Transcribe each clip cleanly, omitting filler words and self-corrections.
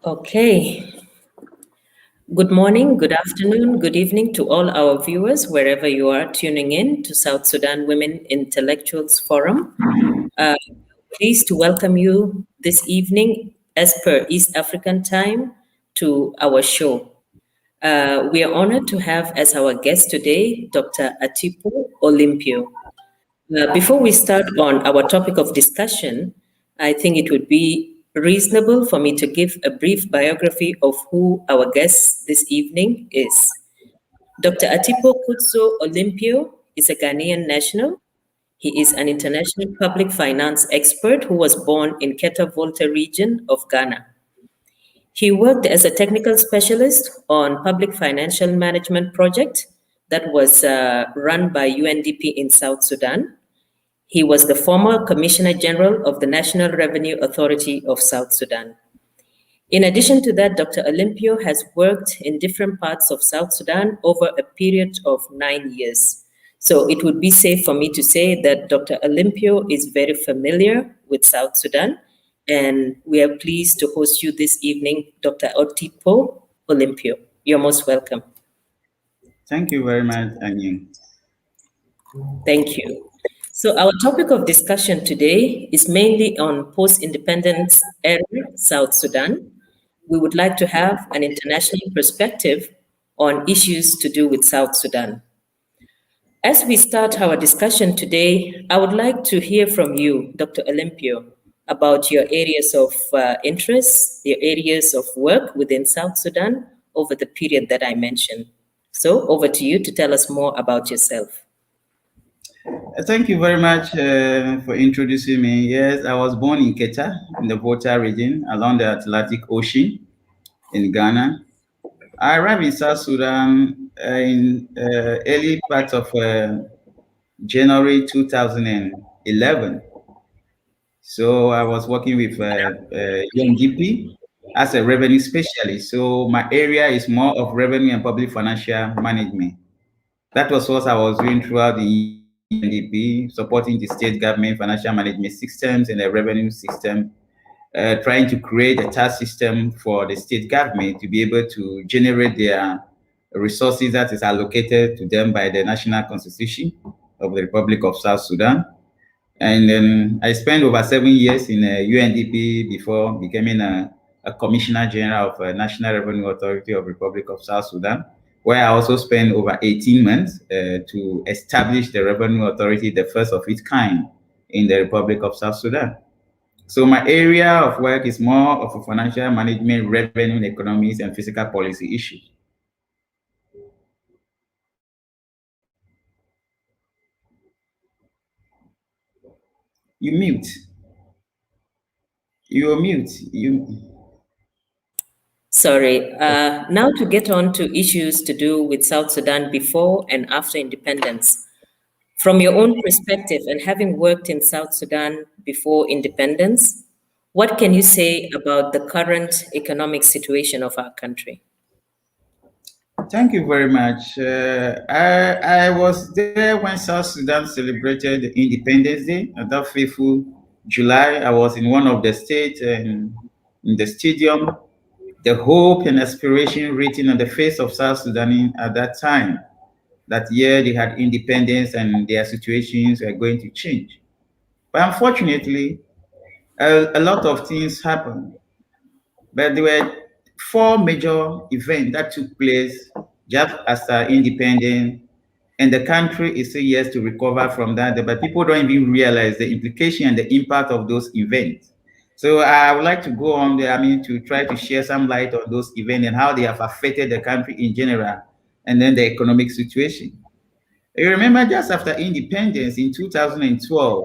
Okay. Good morning, good afternoon, good evening to all our viewers, wherever you are tuning in to South Sudan Women Intellectuals Forum. Uh, Pleased to welcome you this evening, as per East African time, to our show. We are honored to have as our guest today Dr. Atipo Olympio. Before we start on our topic of discussion, I think it would be reasonable for me to give a brief biography of who our guest this evening is. Dr. Atipo Kutso Olympio is a Ghanaian national. He is an international public finance expert who was born in Keta Volta region of Ghana. He worked as a technical specialist on public financial management project that was run by UNDP in South Sudan. He was the former Commissioner General of the National Revenue Authority of South Sudan. In addition to that, Dr. Olympio has worked in different parts of South Sudan over a period of 9 years. So it would be safe for me to say that Dr. Olympio is very familiar with South Sudan, and we are pleased to host you this evening, Dr. Otipo Olympio. You're most welcome. Thank you very much, Anyin. Thank you. So our topic of discussion today is mainly on post-independence era South Sudan. We would like to have an international perspective on issues to do with South Sudan. As we start our discussion today, I would like to hear from you, Dr. Olympio, about your areas of interest, your areas of work within South Sudan over the period that I mentioned. So over to you to tell us more about yourself. Thank you very much for introducing me. Yes, I was born in Keta, in the Volta region, along the Atlantic Ocean in Ghana. I arrived in South Sudan in early part of January 2011. So I was working with UNDP as a revenue specialist. So my area is more of revenue and public financial management. That was what I was doing throughout the UNDP, supporting the state government financial management systems and the revenue system, trying to create a tax system for the state government to be able to generate their resources that is allocated to them by the national constitution of the Republic of South Sudan. And then I spent over 7 years in UNDP before becoming a Commissioner General of National Revenue Authority of Republic of South Sudan, where I also spent over 18 months to establish the Revenue Authority, the first of its kind in the Republic of South Sudan. So my area of work is more of a financial management, revenue, economics, and fiscal policy issues. You mute. You're mute. Sorry. Now to get on to issues to do with South Sudan before and after independence. From your own perspective and having worked in South Sudan before independence, what can you say about the current economic situation of our country? Thank you very much. I was there when South Sudan celebrated Independence Day, that fateful July. I was in one of the states in the stadium. The hope and aspiration written on the face of South Sudan at that time, that year they had independence and their situations were going to change. But unfortunately, a lot of things happened. But there were four major events that took place just after independence, and the country is still yet to recover from that. But people don't even realize the implication and the impact of those events. So I would like to go on there, to try to share some light on those events and how they have affected the country in general, and then the economic situation. You remember just after independence in 2012,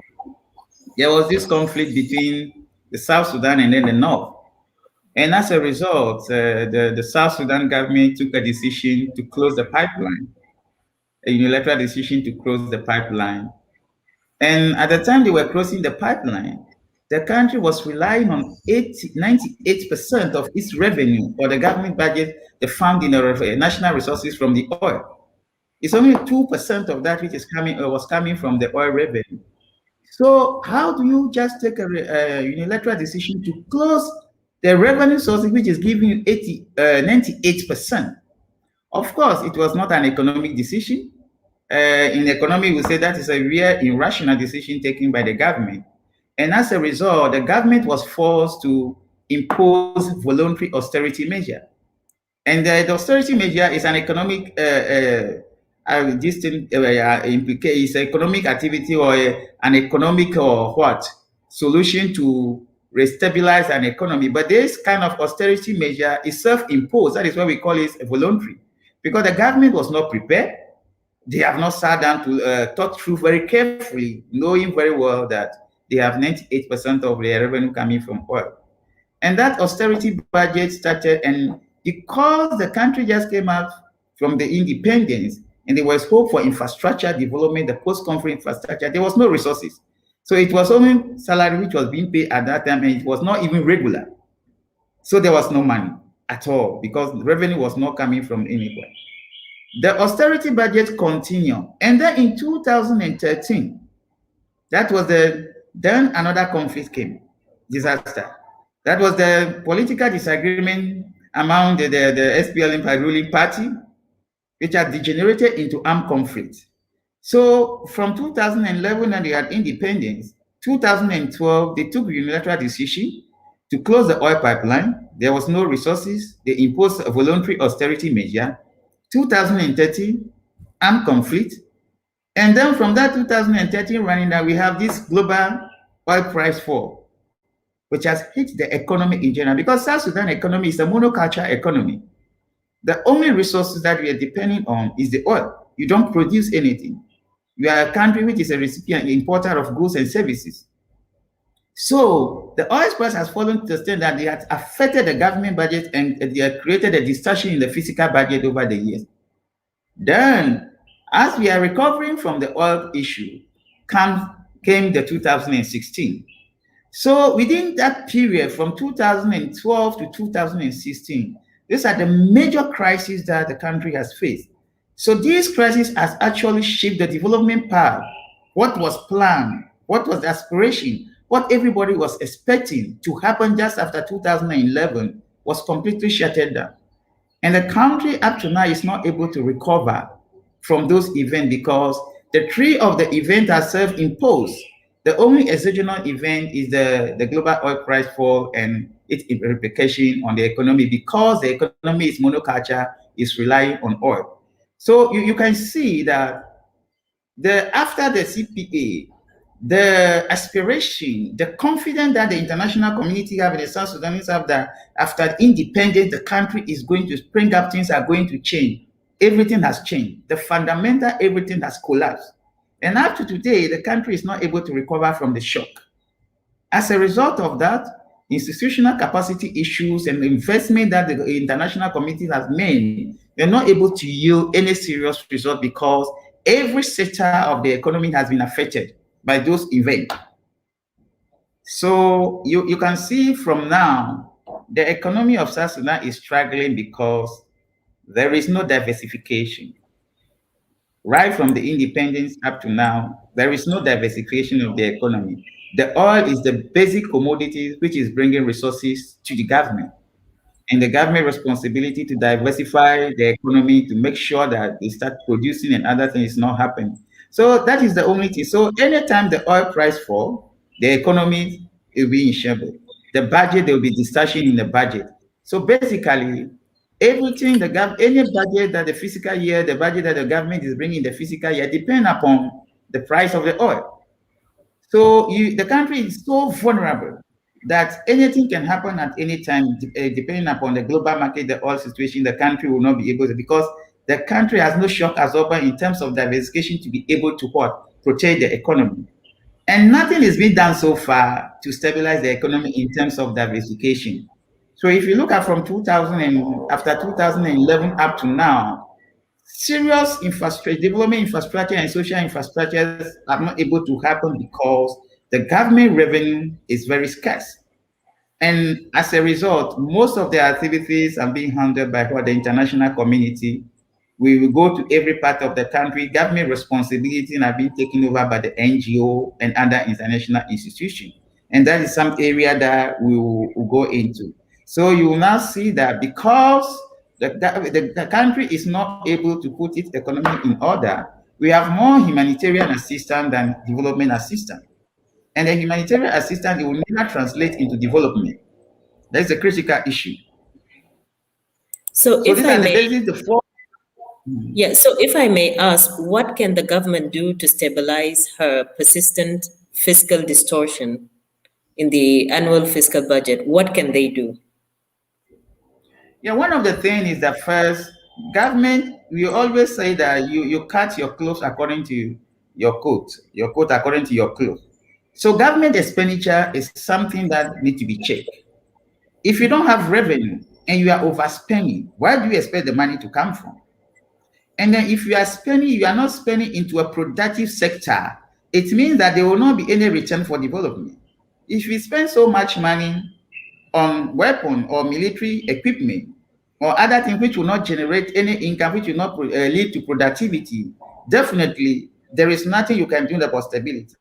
there was this conflict between the South Sudan and then the North. And as a result, the South Sudan government took a decision to close the pipeline, a unilateral decision to close the pipeline. And at the time they were closing the pipeline, the country was relying on 98% of its revenue or the government budget, the funding of national resources from the oil. It's only 2% of that which is coming was coming from the oil revenue. So how do you just take a unilateral decision to close The revenue sources, which is giving you 98%. Of course, it was not an economic decision. In economy, we say that is a real irrational decision taken by the government. And as a result, the government was forced to impose voluntary austerity measure. And the austerity measure is an economic this thing, is economic activity or an economic or what solution to restabilize an economy. But this kind of austerity measure is self-imposed. That is why we call it voluntary, because the government was not prepared. They have not sat down to thought through very carefully, knowing very well that they have 98% of their revenue coming from oil. And that austerity budget started, and because the country just came out from the independence and there was hope for infrastructure development, the post-conflict infrastructure, there was no resources. So it was only salary which was being paid at that time, and it was not even regular. So there was no money at all because revenue was not coming from anywhere. The austerity budget continued. And then in 2013, that was then another conflict came, disaster. That was the political disagreement among the SPLM ruling party, which had degenerated into armed conflict. So from 2011, when they had independence, 2012, they took a unilateral decision to close the oil pipeline. There was no resources. They imposed a voluntary austerity measure. 2013, armed conflict. And then from that 2013 running down, we have this global oil price fall, which has hit the economy in general, because South Sudan economy is a monoculture economy. The only resources that we are depending on is the oil. You don't produce anything. We are a country which is a recipient, importer of goods and services. So the oil price has fallen to the extent that they have affected the government budget and they have created a distortion in the fiscal budget over the years. Then, as we are recovering from the oil issue, came the 2016. So within that period from 2012 to 2016, these are the major crises that the country has faced. So these crises has actually shaped the development path, what was planned, what was the aspiration, what everybody was expecting to happen just after 2011 was completely shattered down. And the country up to now is not able to recover from those events because the three of the events are self-imposed. The only exogenous event is the global oil price fall and its implication on the economy, because the economy is monoculture, is relying on oil. So you can see that after the CPA, the aspiration, the confidence that the international community have and the South Sudanese have that after independence, the country is going to spring up, things are going to change. Everything has changed. The fundamental, everything has collapsed. And up to today, the country is not able to recover from the shock. As a result of that, institutional capacity issues and the investment that the international community has made, they're not able to yield any serious result because every sector of the economy has been affected by those events. So you can see from now, the economy of South Sudan is struggling because there is no diversification. Right from the independence up to now, there is no diversification of the economy. The oil is the basic commodity which is bringing resources to the government. And the government responsibility to diversify the economy to make sure that they start producing and other things not happening. So that is the only thing. So anytime the oil price fall, the economy will be in shambles. The budget, there will be discussion in the budget. So basically, everything any budget that the fiscal year, the budget that the government is bringing the fiscal year depend upon the price of the oil. So the country is so vulnerable that anything can happen at any time, depending upon the global market, the oil situation. The country will not be able to, because the country has no shock absorber in terms of diversification to be able to what protect the economy. And nothing is being done so far to stabilize the economy in terms of diversification. So if you look at from 2000 and after 2011 up to now, serious infrastructure, development infrastructure and social infrastructures are not able to happen because the government revenue is very scarce. And as a result, most of the activities are being handled by what the international community. We will go to every part of the country. Government responsibilities are being taken over by the NGO and other international institutions. And that is some area that we will go into. So you will now see that because the country is not able to put its economy in order, we have more humanitarian assistance than development assistance. And the humanitarian assistance, it will never translate into development. That's a critical issue. So So if these I are the may, basic, the four. yeah, so if I may ask, what can the government do to stabilize her persistent fiscal distortion in the annual fiscal budget? What can they do? Yeah, one of the things is that first, government, we always say that you cut your clothes according to your coat according to your clothes. So government expenditure is something that need to be checked. If you don't have revenue and you are overspending, where do you expect the money to come from? And then if you are spending, you are not spending into a productive sector, it means that there will not be any return for development. If you spend so much money on weapon or military equipment or other things which will not generate any income, which will not lead to productivity, definitely there is nothing you can do about stability.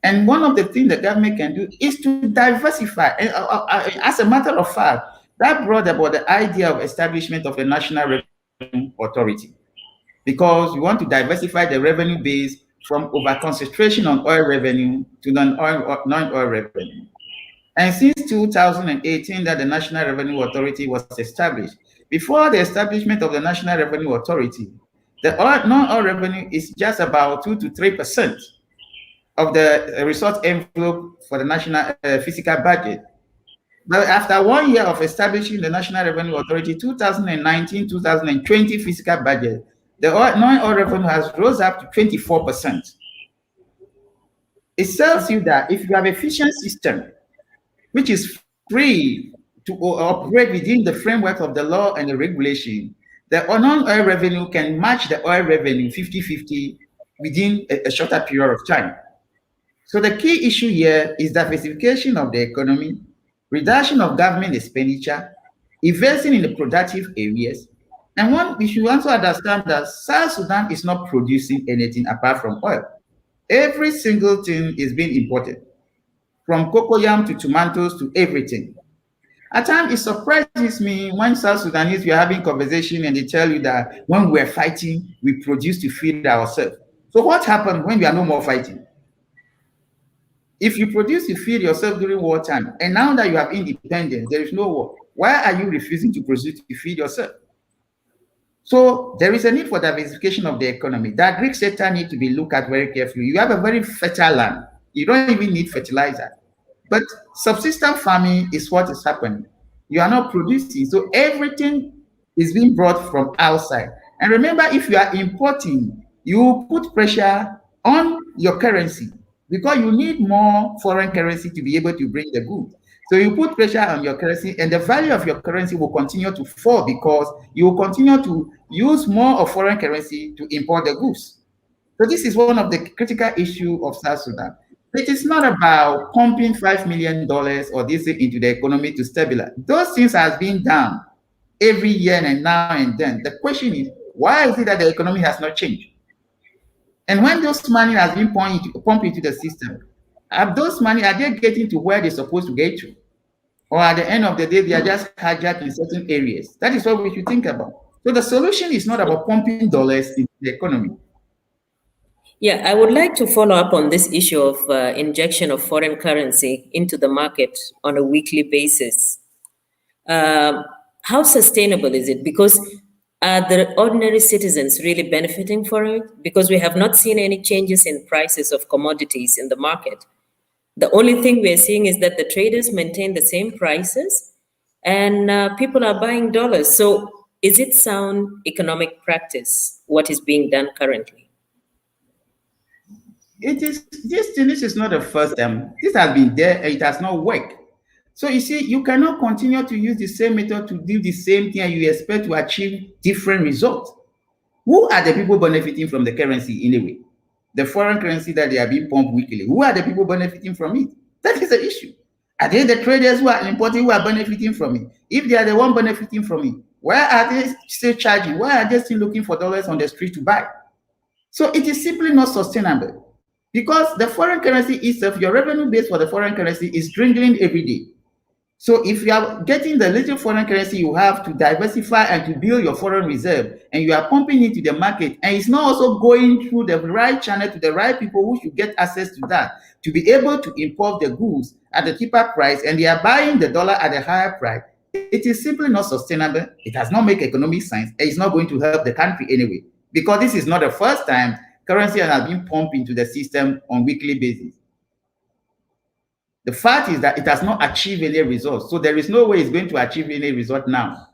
And one of the things the government can do is to diversify. As a matter of fact, that brought about the idea of establishment of a national revenue authority because we want to diversify the revenue base from over concentration on oil revenue to non-oil revenue. And since 2018 that the National Revenue Authority was established, before the establishment of the National Revenue Authority, the non-oil revenue is just about 2 to 3% of the resource envelope for the national physical budget. But after 1 year of establishing the National Revenue Authority, 2019-2020 fiscal budget, the non-oil revenue has rose up to 24%. It tells you that if you have efficient system, which is free to operate within the framework of the law and the regulation, the non-oil revenue can match the oil revenue 50-50 within a shorter period of time. So the key issue here is diversification of the economy, reduction of government expenditure, investing in the productive areas. And one, we should also understand that South Sudan is not producing anything apart from oil. Every single thing is being imported, from cocoyam to tomatoes to everything. At times, it surprises me when South Sudanese we are having conversation and they tell you that when we are fighting, we produce to feed ourselves. So what happened when we are no more fighting? If you produce to feed yourself during wartime, and now that you have independence, there is no war. Why are you refusing to produce to feed yourself? So there is a need for diversification of the economy. That Greek sector needs to be looked at very carefully. You have a very fertile land. You don't even need fertilizer. But subsistence farming is what is happening. You are not producing. So everything is being brought from outside. And remember, if you are importing, you put pressure on your currency because you need more foreign currency to be able to bring the goods. So you put pressure on your currency, and the value of your currency will continue to fall because you will continue to use more of foreign currency to import the goods. So this is one of the critical issues of South Sudan. It is not about pumping $5 million or this into the economy to stabilize. Those things have been done every year and now and then. The question is, why is it that the economy has not changed? And when those money has been pumped into the system, are those money, are they getting to where they're supposed to get to? Or at the end of the day, they are just hijacked in certain areas? That is what we should think about. So the solution is not about pumping dollars into the economy. Yeah, I would like to follow up on this issue of injection of foreign currency into the market on a weekly basis. Um, how sustainable is it? Because are the ordinary citizens really benefiting from it? Because we have not seen any changes in prices of commodities in the market. The only thing we're seeing is that the traders maintain the same prices and people are buying dollars. So is it sound economic practice, what is being done currently? It is this is not the first time. This has been there, it has not worked. So you see, you cannot continue to use the same method to do the same thing and you expect to achieve different results. Who are the people benefiting from the currency anyway? The foreign currency that they are being pumped weekly. Who are the people benefiting from it? That is the issue. Are they the traders who are importing who are benefiting from it? If they are the one benefiting from it, why are they still charging? Why are they still looking for dollars on the street to buy? So it is simply not sustainable because the foreign currency itself, your revenue base for the foreign currency is dwindling every day. So if you are getting the little foreign currency you have to diversify and to build your foreign reserve, and you are pumping it to the market, and it's not also going through the right channel to the right people who should get access to that, to be able to import the goods at a cheaper price, and they are buying the dollar at a higher price, it is simply not sustainable. It does not make economic sense, and it's not going to help the country anyway. Because this is not the first time currency has been pumped into the system on weekly basis. The fact is that it has not achieved any results. So there is no way it's going to achieve any result now.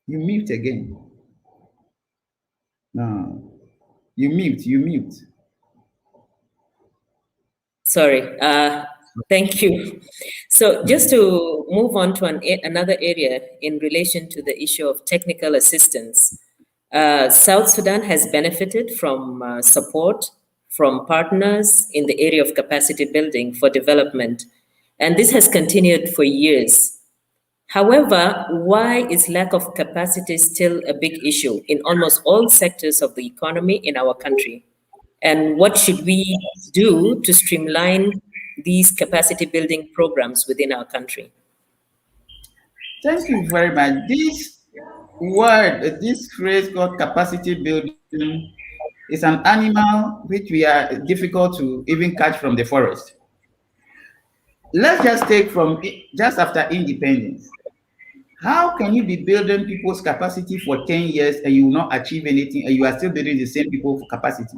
You mute again. No. You mute. Sorry. Thank you. So, just to move on to another area in relation to the issue of technical assistance, South Sudan has benefited from support from partners in the area of capacity building for development, and this has continued for years. However, why is lack of capacity still a big issue in almost all sectors of the economy in our country? And what should we do to streamline these capacity building programs within our country? Thank you very much. This word, this phrase called capacity building is an animal which we are difficult to even catch from the forest. Let's just take from just after independence. How can you be building people's capacity for 10 years and you will not achieve anything and you are still building the same people for capacity?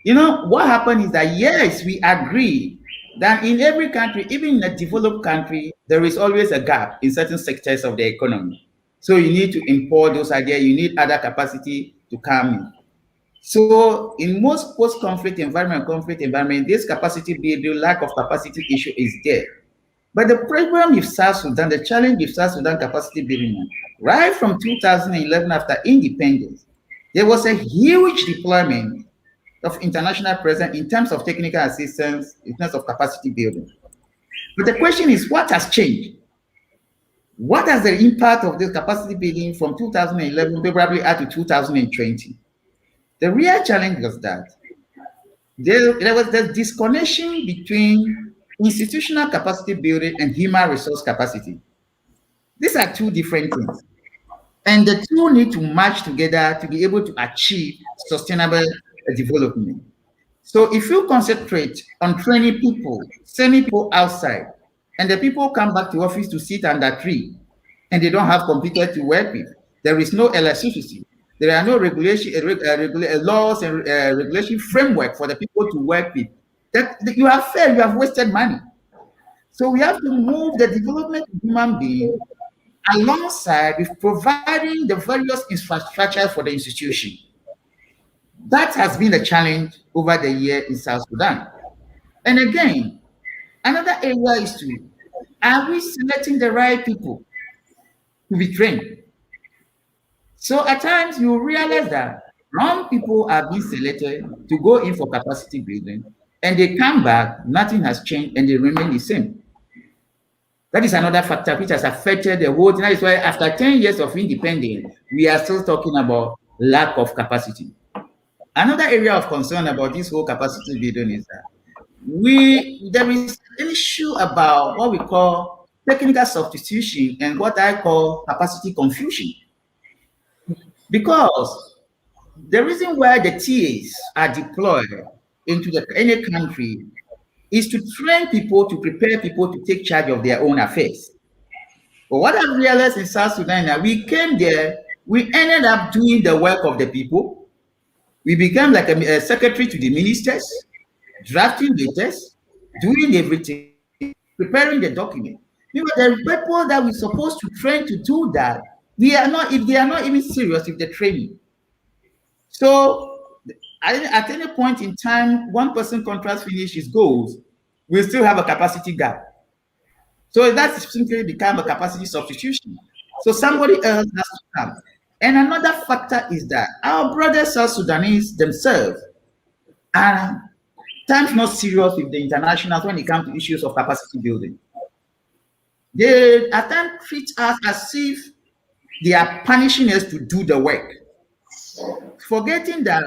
You know, what happened is that, yes, we agree that in every country, even in a developed country, there is always a gap in certain sectors of the economy. So you need to import those ideas, you need other capacity to come in. So in most conflict environment, this capacity building, lack of capacity issue is there. But the problem with South Sudan, the challenge with South Sudan capacity building, right from 2011 after independence, there was a huge deployment of international presence in terms of technical assistance, in terms of capacity building. But the question is, what has changed? What has the impact of this capacity building from 2011 probably up to 2020? The real challenge was that there was the disconnection between institutional capacity building and human resource capacity. These are two different things. And the two need to match together to be able to achieve sustainable development. So if you concentrate on training people, sending people outside, and the people come back to office to sit under tree, and they don't have computer to work with, there is no electricity. There are no regulation, laws and regulation framework for the people to work with. That you have failed, you have wasted money. So we have to move the development of human being alongside with providing the various infrastructure for the institution. That has been a challenge over the year in South Sudan. And again, another area is to, are we selecting the right people to be trained? So at times you realize that wrong people are being selected to go in for capacity building, and they come back, nothing has changed, and they remain the same. That is another factor which has affected the whole thing. That is why after 10 years of independence, we are still talking about lack of capacity. Another area of concern about this whole capacity building is that there is an issue about what we call technical substitution and what I call capacity confusion. Because the reason why the TAs are deployed into any country is to train people, to prepare people to take charge of their own affairs. But what I've realized in South Sudan, now we came there, we ended up doing the work of the people. We became like a secretary to the ministers, drafting letters, doing everything, preparing the document. The people that we're supposed to train to do that, we are not, if they are not even serious with the training. So at any point in time, one person contract finish his goals, we still have a capacity gap. So that's simply become a capacity substitution. So somebody else has to come. And another factor is that our brothers South Sudanese themselves are times not serious with the internationals when it comes to issues of capacity building. They at times treat us as if they are punishing us to do the work, forgetting that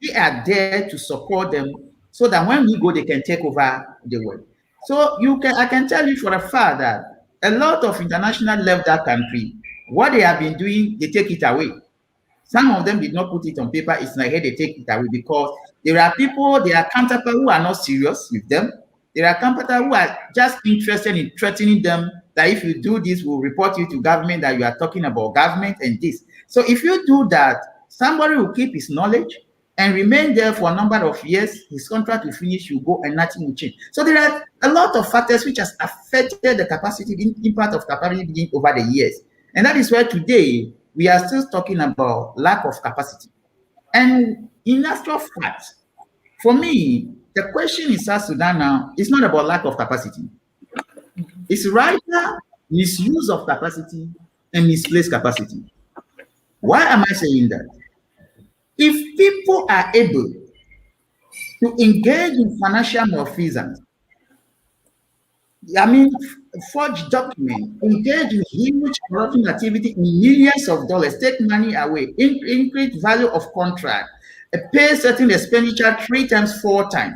we are there to support them so that when we go, they can take over the world. So I can tell you for a fact that a lot of international left that country. What they have been doing, they take it away. Some of them did not put it on paper. It's like, hey, they take it away because there are counterparts who are not serious with them. There are counterparts who are just interested in threatening them that if you do this, we'll report you to government that you are talking about government and this. So if you do that, somebody will keep his knowledge and remain there for a number of years. His contract will finish, you go, and nothing will change. So there are a lot of factors which has affected the capacity, the impact of capacity over the years. And that is why today we are still talking about lack of capacity. And in actual fact, for me, the question in South Sudan now is not about lack of capacity. It's rather misuse of capacity and misplaced capacity. Why am I saying that? If people are able to engage in financial malfeasance, I mean, forge documents, engage in huge corruption activity in millions of dollars, take money away, increase value of contract, pay certain expenditure 3 times, 4 times.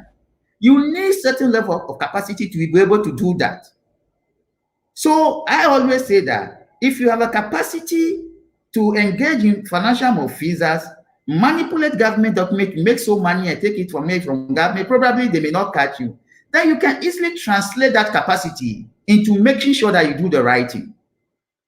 You need certain level of capacity to be able to do that. So I always say that if you have a capacity to engage in financial malfeasance, manipulate government document, make so money and take it from government, probably they may not catch you. Then you can easily translate that capacity into making sure that you do the right thing.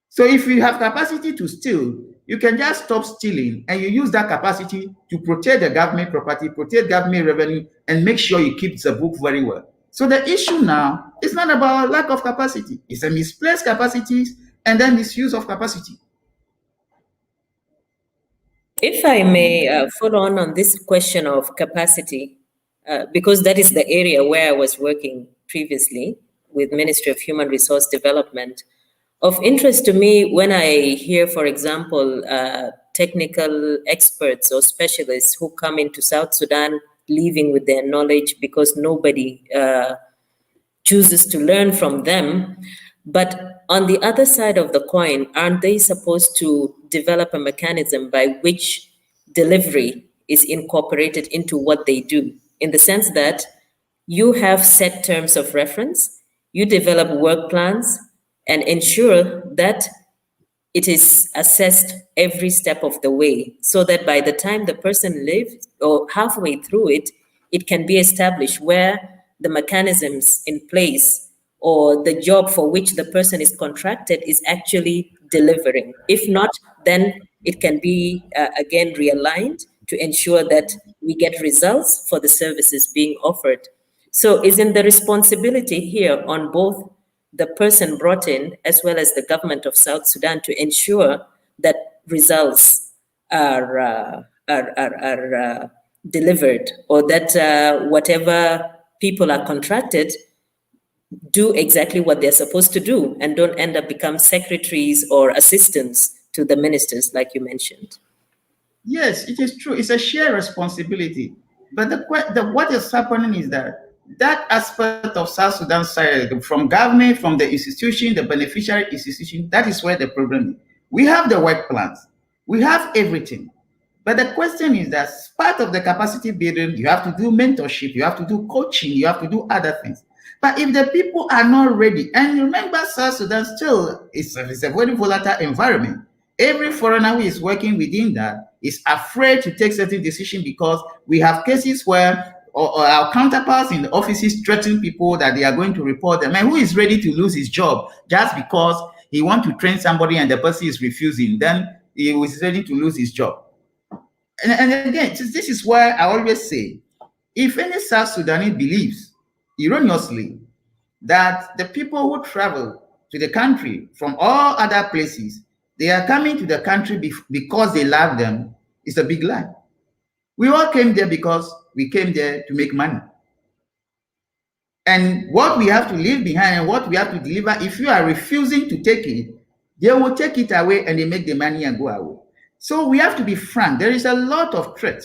So if you have capacity to steal, you can just stop stealing and you use that capacity to protect the government property, protect government revenue, and make sure you keep the book very well. So the issue now is not about lack of capacity. It's a misplaced capacities and then misuse of capacity. If I may follow on this question of capacity, because that is the area where I was working previously with Ministry of Human Resource Development. Of interest to me when I hear, for example, technical experts or specialists who come into South Sudan leaving with their knowledge because nobody chooses to learn from them. But on the other side of the coin, aren't they supposed to develop a mechanism by which delivery is incorporated into what they do? In the sense that you have set terms of reference, you develop work plans, and ensure that it is assessed every step of the way so that by the time the person lives or halfway through it, it can be established where the mechanisms in place or the job for which the person is contracted is actually delivering. If not, then it can be again realigned to ensure that we get results for the services being offered. So, isn't the responsibility here on both the person brought in as well as the government of South Sudan to ensure that results are delivered, or that whatever people are contracted do exactly what they're supposed to do and don't end up become secretaries or assistants to the ministers, like you mentioned? Yes, it is true. It's a shared responsibility. But what is happening is that that aspect of South Sudan side, from government, from the institution, the beneficiary institution, that is where the problem is. We have the work plans. We have everything. But the question is that part of the capacity building, you have to do mentorship, you have to do coaching, you have to do other things. But if the people are not ready, and remember, South Sudan still is a very volatile environment. Every foreigner who is working within that is afraid to take certain decisions because we have cases where or our counterparts in the offices threaten people that they are going to report them. And who is ready to lose his job just because he wants to train somebody and the person is refusing? Then he is ready to lose his job. And again, this is why I always say, if any South Sudanese believes erroneously that the people who travel to the country from all other places, they are coming to the country because they love them, it's a big lie. We all came there because we came there to make money. And what we have to leave behind and what we have to deliver, if you are refusing to take it, they will take it away and they make the money and go away. So we have to be frank. There is a lot of threat.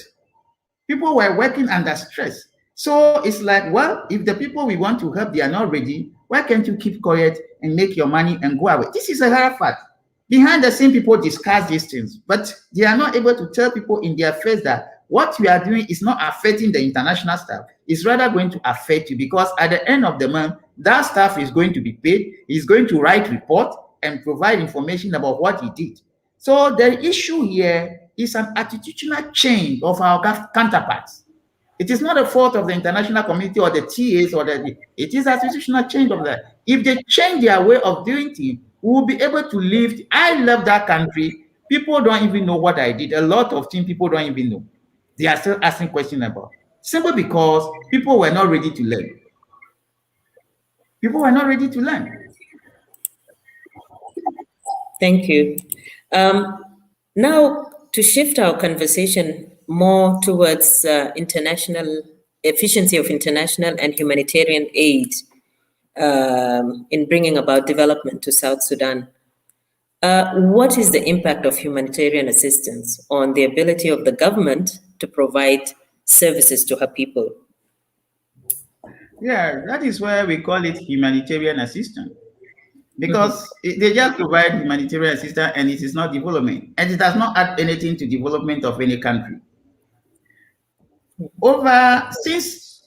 People were working under stress. So it's like, well, if the people we want to help, they are not ready, why can't you keep quiet and make your money and go away? This is a hard fact. Behind the scene, people discuss these things, but they are not able to tell people in their face that what you are doing is not affecting the international staff. It's rather going to affect you because at the end of the month, that staff is going to be paid. He's going to write report and provide information about what he did. So the issue here is an attitudinal change of our counterparts. It is not a fault of the international community or the TAs or it is institutional change of that. If they change their way of doing things, we will be able to live. I love that country. People don't even know what I did. A lot of things people don't even know. They are still asking questions about. Simply because people were not ready to learn. People were not ready to learn. Thank you. Um, Now, to shift our conversation more towards international efficiency of international and humanitarian aid in bringing about development to South Sudan, what is the impact of humanitarian assistance on the ability of the government to provide services to her people? Yeah, that is why we call it humanitarian assistance. Because they just provide humanitarian assistance and it is not development. And it does not add anything to development of any country. Over since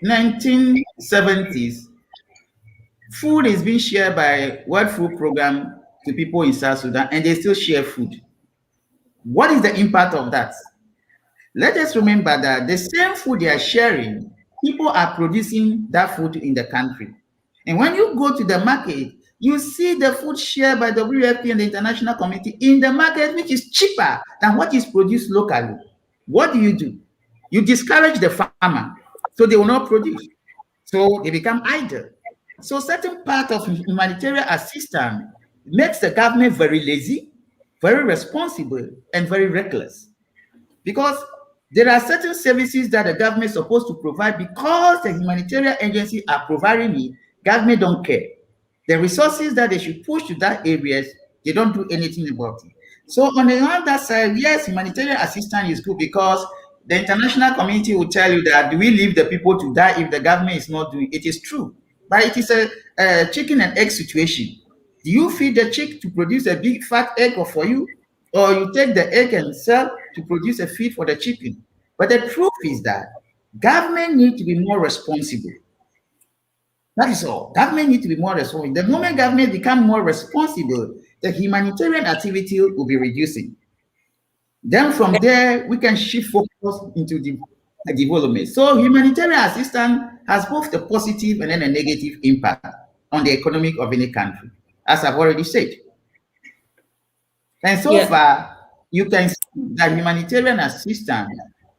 1970s, food is being shared by World Food Program to people in South Sudan, and they still share food. What is the impact of that? Let us remember that the same food they are sharing, people are producing that food in the country. And when you go to the market, you see the food shared by WFP and the international community in the market, which is cheaper than what is produced locally. What do? You discourage the farmer, so they will not produce. So they become idle. So certain part of humanitarian assistance makes the government very lazy, very responsible, and very reckless. Because there are certain services that the government is supposed to provide because the humanitarian agencies are providing it, government don't care. The resources that they should push to that areas, they don't do anything about it. So on the other side, yes, humanitarian assistance is good because the international community will tell you that do we leave the people to die if the government is not doing it? It is true, but it is a chicken and egg situation. Do you feed the chick to produce a big fat egg for you, or you take the egg and sell to produce a feed for the chicken? But the truth is that government need to be more responsible. That is all. Government need to be more responsible. The moment government become more responsible, the humanitarian activity will be reducing. Then from there, we can shift focus into the development. So humanitarian assistance has both the positive and then a negative impact on the economic of any country, as I've already said. And so Yeah, far, you can see that humanitarian assistance,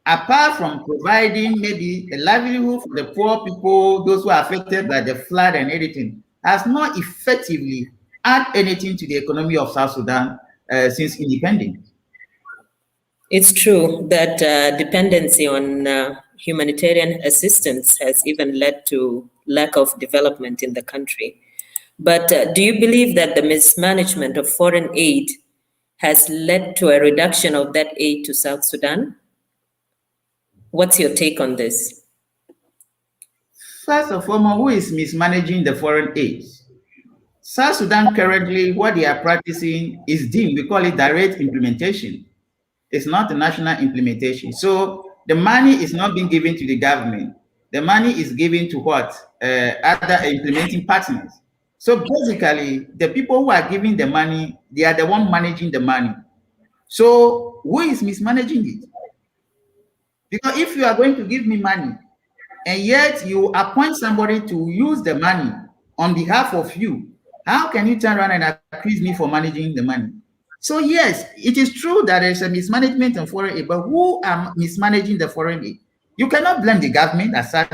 apart from providing maybe a livelihood for the poor people, those who are affected by the flood and everything, has not effectively add anything to the economy of South Sudan since independence. it's true that dependency on humanitarian assistance has even led to lack of development in the country. But do you believe that the mismanagement of foreign aid has led to a reduction of that aid to South Sudan? What's your take on this? First of all, who is mismanaging the foreign aid? South Sudan currently, what they are practicing is deemed, we call it direct implementation. It's not a national implementation. So the money is not being given to the government. The money is given to what? Other implementing partners. So basically, the people who are giving the money, they are the one managing the money. So who is mismanaging it? Because if you are going to give me money and yet you appoint somebody to use the money on behalf of you, how can you turn around and accuse me for managing the money? So yes, it is true that there's a mismanagement of foreign aid, but who are mismanaging the foreign aid? You cannot blame the government as such.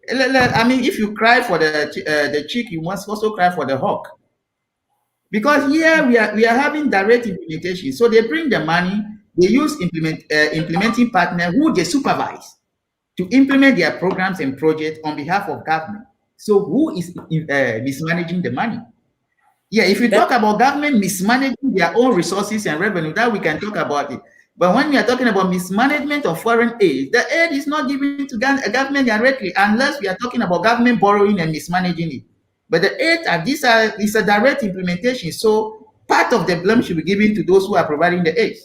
I mean, if you cry for the chick, you must also cry for the hawk. Because here we are having direct implementation. So they bring the money, they use implementing partner who they supervise to implement their programs and projects on behalf of government. So who is mismanaging the money? Yeah, if you talk That about government mismanaging their own resources and revenue, that we can talk about it. But when we are talking about mismanagement of foreign aid, the aid is not given to a government directly, unless we are talking about government borrowing and mismanaging it. But the aid is a direct implementation. So part of the blame should be given to those who are providing the aid.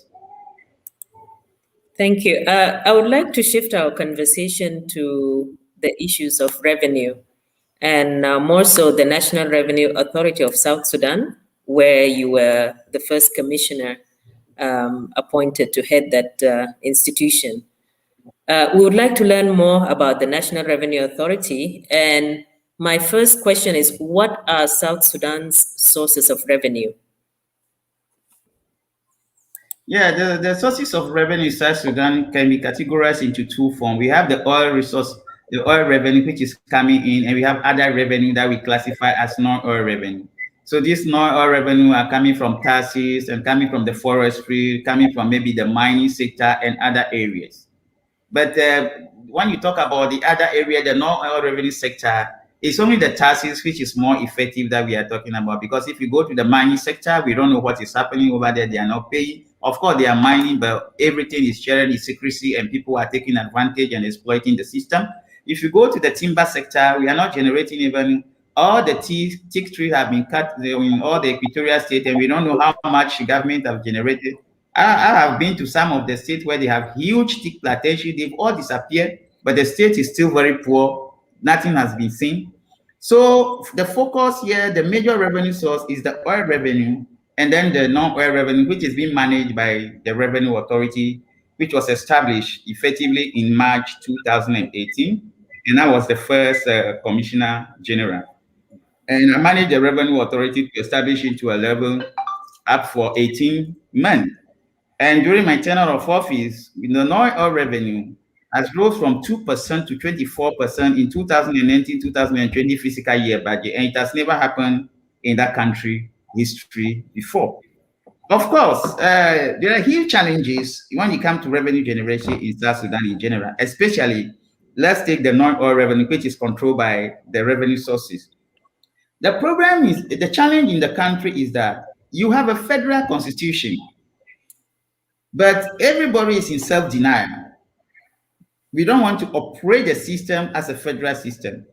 Thank you. I would like to shift our conversation to the issues of revenue, and more so the National Revenue Authority of South Sudan, where you were the first commissioner appointed to head that institution. We would like to learn more about the National Revenue Authority. And my first question is, what are South Sudan's sources of revenue? Yeah, the sources of revenue in South Sudan can be categorized into two forms. We have the oil resource, the oil revenue, which is coming in, and we have other revenue that we classify as non-oil revenue. So these non-oil revenue are coming from taxes and coming from the forestry, coming from maybe the mining sector and other areas. But when you talk about the other area, the non-oil revenue sector, it's only the taxes which is more effective that we are talking about. Because if you go to the mining sector, we don't know what is happening over there. They are not paying. Of course, they are mining, but everything is shared in secrecy, and people are taking advantage and exploiting the system. If you go to the timber sector, we are not generating even all the teak trees have been cut in all the equatorial state, and we don't know how much the government have generated. I have been to some of the states where they have huge teak plantation. They've all disappeared, but the state is still very poor. Nothing has been seen. So the focus here, the major revenue source is the oil revenue, and then the non-oil revenue, which is being managed by the Revenue Authority, which was established effectively in March 2018. And I was the first Commissioner General. And I managed the Revenue Authority to establish it to a level up for 18 months. And during my tenure of office, the non-oil revenue has grown from 2% to 24% in 2019-2020 fiscal year budget, and it has never happened in that country history before. Of course, there are huge challenges when it comes to revenue generation in South Sudan in general, especially let's take the non-oil revenue, which is controlled by the revenue sources. The problem is the challenge in the country is that you have a federal constitution, but everybody is in self-denial. We don't want to operate the system as a federal system.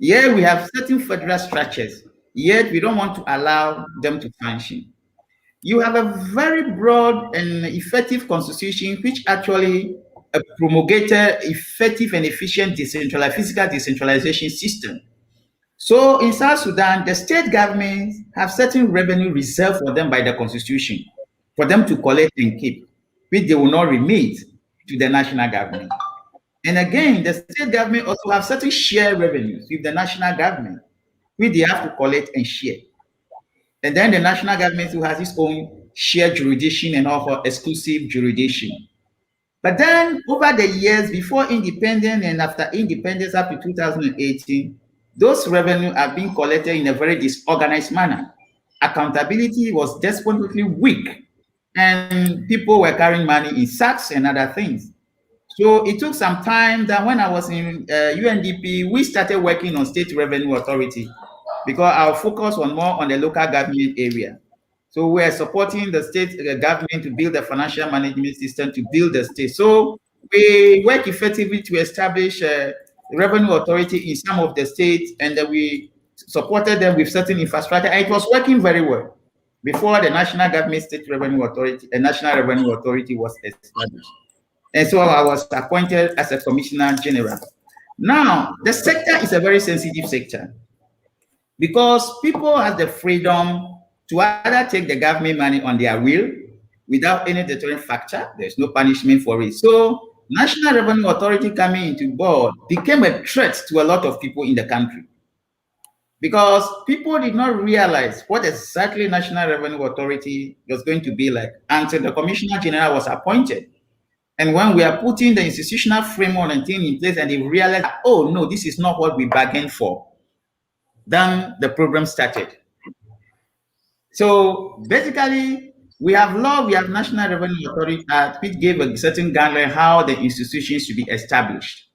Yeah, we have certain federal structures, yet we don't want to allow them to function. You have a very broad and effective constitution, which actually promulgated effective and efficient decentralized physical decentralization system. So in South Sudan, the state governments have certain revenue reserved for them by the constitution, for them to collect and keep, which they will not remit to the national government. And again, the state government also have certain share revenues with the national government, which they have to collect and share. And then the national government who has its own shared jurisdiction and also exclusive jurisdiction. But then over the years before independence and after independence up to 2018, those revenue are being collected in a very disorganized manner. Accountability was desperately weak, and people were carrying money in sacks and other things. So it took some time that when I was in UNDP, we started working on state revenue authority because our focus was more on the local government area. So we are supporting the state government to build a financial management system to build the state. So we work effectively to establish a revenue authority in some of the states, and we supported them with certain infrastructure. And it was working very well before the national government state revenue authority, the national revenue authority was established. And so I was appointed as a commissioner general. Now, the sector is a very sensitive sector because people have the freedom to either take the government money on their will without any deterrent factor. There's no punishment for it. So National Revenue Authority coming into board became a threat to a lot of people in the country because people did not realize what exactly National Revenue Authority was going to be like until the Commissioner General was appointed. And when we are putting the institutional framework and thing in place and they realize, oh no, this is not what we bargained for, then the problem started. So basically, we have law, we have National Revenue Authority Act, which gave a certain guideline how the institutions should be established.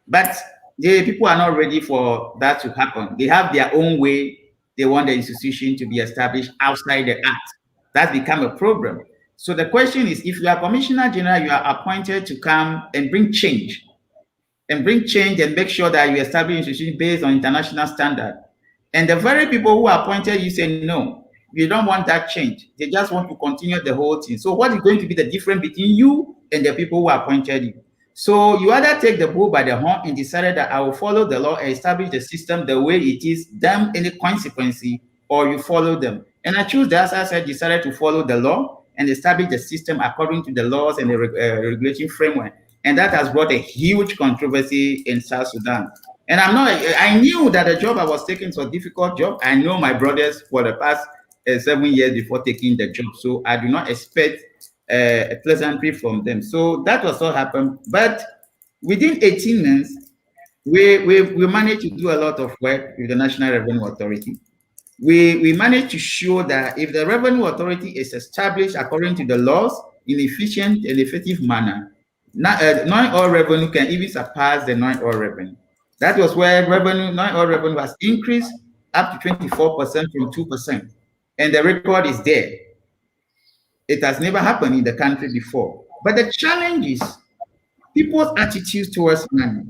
But the people are not ready for that to happen. They have their own way. They want the institution to be established outside the act. That's become a problem. So the question is, if you are Commissioner General, you are appointed to come and bring change and make sure that you establish institutions based on international standard. And the very people who appointed you say, no, we don't want that change. They just want to continue the whole thing. So what is going to be the difference between you and the people who appointed you. So you either take the bull by the horn and decided that I will follow the law and establish the system the way it is, damn any consequence, or you follow them. And I choose that, as I said, decided to follow the law and establish the system according to the laws and the regulatory framework. And that has brought a huge controversy in South Sudan. And I knew that the job I was taking was a difficult job. I know my brothers for the past 7 years before taking the job. So I do not expect a pleasantry from them. So that was what happened. But within 18 months, we managed to do a lot of work with the National Revenue Authority. We managed to show that if the Revenue Authority is established according to the laws in efficient and effective manner, non-oil revenue can even surpass the non-oil revenue. That was where non-oil revenue has increased up to 24% from 2%. And the record is there. It has never happened in the country before. But the challenge is people's attitudes towards money.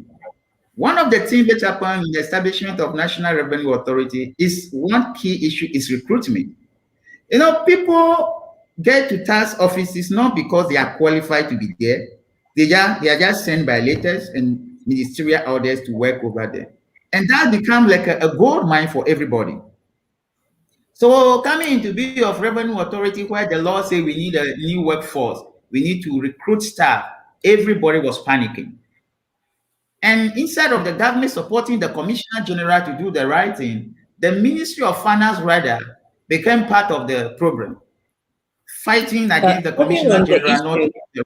One of the things that happened in the establishment of National Revenue Authority is one key issue is recruitment. People get to tax offices not because they are qualified to be there. They are just sent by letters and ministerial orders to work over there. And that becomes like a gold mine for everybody. So coming into view of Revenue Authority, where the law say we need a new workforce, we need to recruit staff, everybody was panicking. And instead of the government supporting the Commissioner General to do the right thing, the Ministry of Finance rather became part of the program, fighting against the Putting Commissioner on the General not issue, to.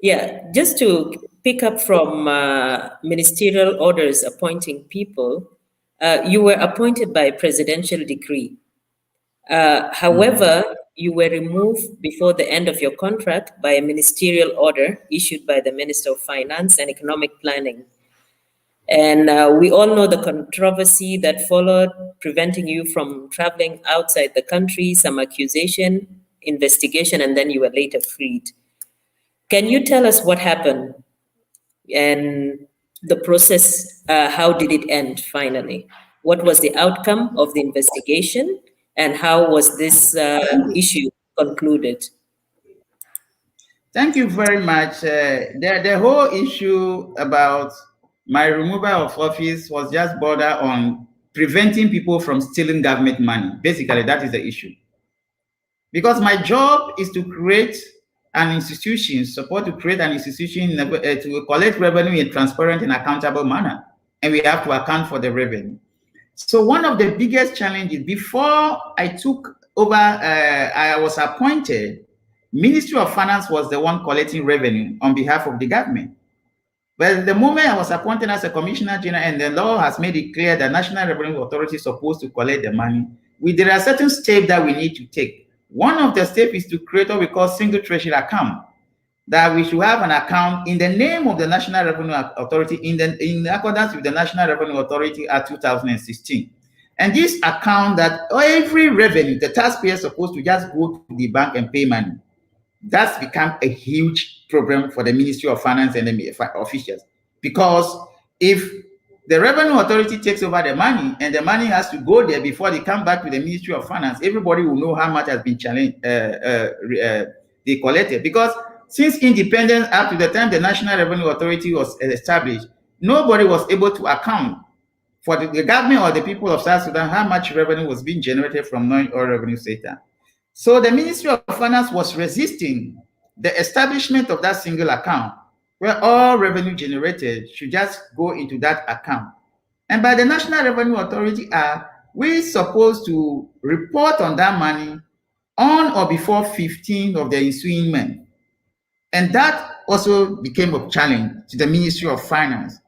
yeah, just to pick up from ministerial orders appointing people, you were appointed by presidential decree. However, you were removed before the end of your contract by a ministerial order issued by the Minister of Finance and Economic Planning. And we all know the controversy that followed, preventing you from traveling outside the country, some accusation, investigation, and then you were later freed. Can you tell us what happened and the process? How did it end finally? What was the outcome of the investigation, and how was this issue concluded? Thank you very much. The whole issue about my removal of office was just border on preventing people from stealing government money. Basically, that is the issue. Because my job is to create an institution, support to create an institution to collect revenue in a transparent and accountable manner. And we have to account for the revenue. So one of the biggest challenges before I took over, I was appointed, Ministry of Finance was the one collecting revenue on behalf of the government. But the moment I was appointed as a Commissioner General, and the law has made it clear that National Revenue Authority is supposed to collect the money, there are certain steps that we need to take. One of the steps is to create what we call single treasury account, that we should have an account in the name of the National Revenue Authority in accordance with the National Revenue Authority Act 2016. And this account that every revenue, the taxpayer is supposed to just go to the bank and pay money. That's become a huge problem for the Ministry of Finance and the officials. Because if the Revenue Authority takes over the money and the money has to go there before they come back to the Ministry of Finance, everybody will know how much has been challenged, they collected. Because since independence up to the time the National Revenue Authority was established, nobody was able to account for the government or the people of South Sudan how much revenue was being generated from non-oil revenue sector. So the Ministry of Finance was resisting the establishment of that single account where all revenue generated should just go into that account. And by the National Revenue Authority Act, we're supposed to report on that money on or before 15 of the ensuing month. And that also became a challenge to the Ministry of Finance.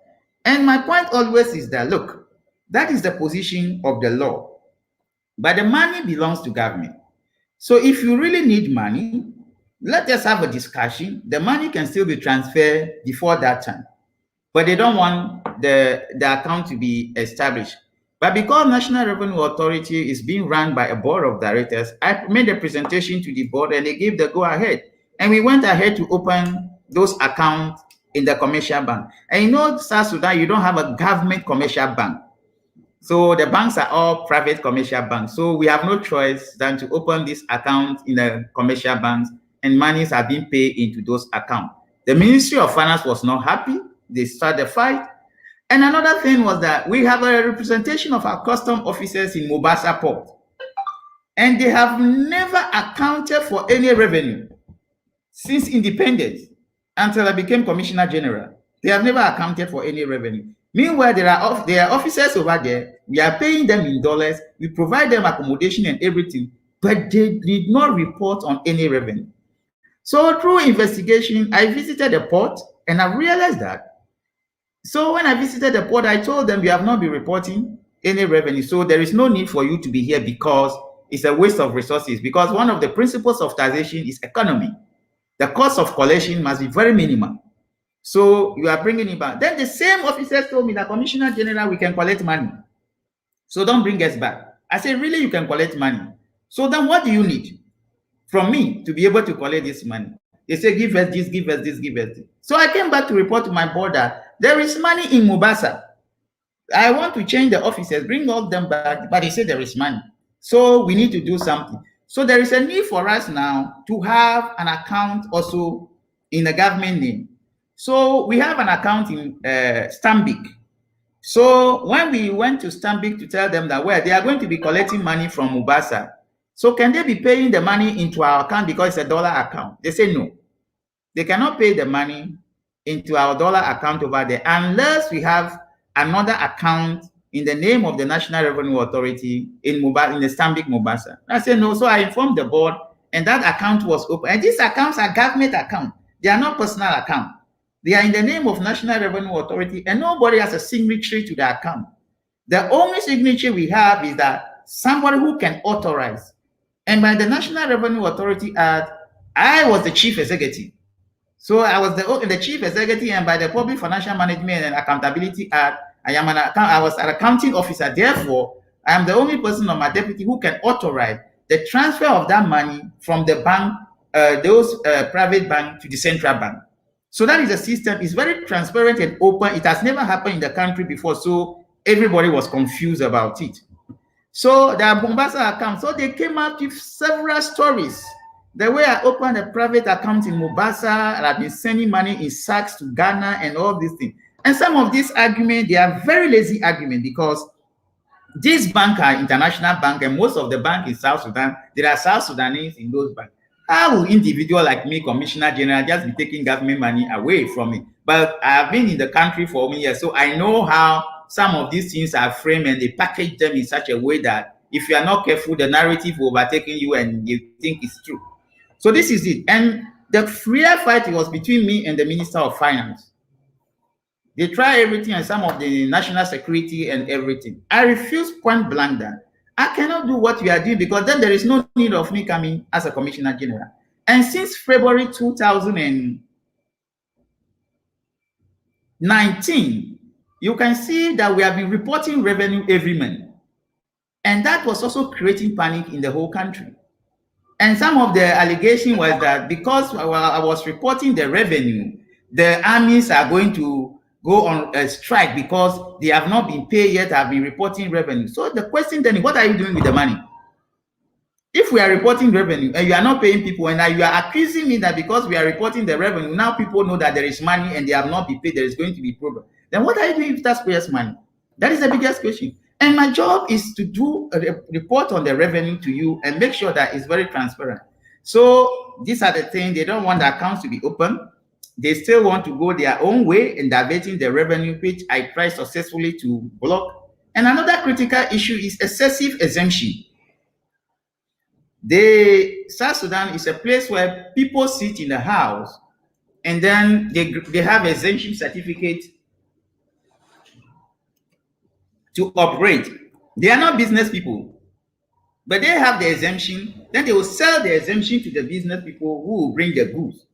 And my point always is that, look, that is the position of the law. But the money belongs to government. So if you really need money, let us have a discussion. The money can still be transferred before that time. But they don't want the account to be established. But because National Revenue Authority is being run by a board of directors, I made a presentation to the board and they gave the go-ahead. And we went ahead to open those accounts in the commercial bank. And South Sudan, you don't have a government commercial bank. So the banks are all private commercial banks. So we have no choice than to open this account in the commercial banks and monies are being paid into those accounts. The Ministry of Finance was not happy. They started a fight. And another thing was that we have a representation of our custom officers in Mombasa Port, and they have never accounted for any revenue since independence until I became Commissioner General. They have never accounted for any revenue. Meanwhile, there are officers over there. We are paying them in dollars. We provide them accommodation and everything, but they did not report on any revenue. So through investigation, I visited the port and I realized that. So when I visited the port, I told them, you have not been reporting any revenue. So there is no need for you to be here because it's a waste of resources. Because one of the principles of taxation is economy. The cost of collection must be very minimal. So you are bringing it back. Then the same officers told me that, Commissioner General, we can collect money. So don't bring us back. I said, really, you can collect money. So then what do you need from me to be able to collect this money? They say, give us this, give us this, give us this. So I came back to report to my board that there is money in Mombasa. I want to change the officers, bring all them back, but they say there is money. So we need to do something. So there is a need for us now to have an account also in a government name. So we have an account in Stanbic. So when we went to Stanbic to tell them that, well, they are going to be collecting money from Mombasa, so can they be paying the money into our account because it's a dollar account? They say no. They cannot pay the money into our dollar account over there unless we have another account in the name of the National Revenue Authority in the Stanbic Mombasa. I said no. So I informed the board, and that account was open. And these accounts are government accounts. They are not personal accounts. They are in the name of National Revenue Authority, and nobody has a signatory to the account. The only signature we have is that somebody who can authorize. And by the National Revenue Authority Act, I was the chief executive. So I was the chief executive, and by the Public Financial Management and Accountability Act, I was an accounting officer. Therefore, I am the only person on my deputy who can authorize the transfer of that money from the bank, those private bank, to the central bank. So that is a system. It's very transparent and open. It has never happened in the country before, so everybody was confused about it. So the Mombasa account, so they came out with several stories. The way I opened a private account in Mombasa, and I've been sending money in sacks to Ghana and all these things. And some of these arguments, they are very lazy arguments, because these banks are international banks, and most of the banks in South Sudan, there are South Sudanese in those banks. How will individual like me, Commissioner General, just be taking government money away from me? But I have been in the country for many years, so I know how some of these things are framed, and they package them in such a way that if you are not careful, the narrative will overtake you and you think it's true. So this is it. And the real fight was between me and the Minister of Finance. They try everything, and some of the national security and everything. I refuse point blank that I cannot do what we are doing, because then there is no need of me coming as a Commissioner General. And since February 2019, you can see that we have been reporting revenue every month. And that was also creating panic in the whole country. And some of the allegation was that because I was reporting the revenue, the armies are going to go on a strike because they have not been paid yet, have been reporting revenue. So the question then is, what are you doing with the money? If we are reporting revenue and you are not paying people, and now you are accusing me that because we are reporting the revenue, now people know that there is money and they have not been paid, there is going to be problem. Then what are you doing with taxpayers' money? That is the biggest question. And my job is to do a report on the revenue to you and make sure that it's very transparent. So these are the things. They don't want the accounts to be open. They still want to go their own way in diverting the revenue, which I try successfully to block. And another critical issue is excessive exemption. South Sudan is a place where people sit in the house and then they have exemption certificate to operate. They are not business people, but they have the exemption. Then they will sell the exemption to the business people who will bring the goods.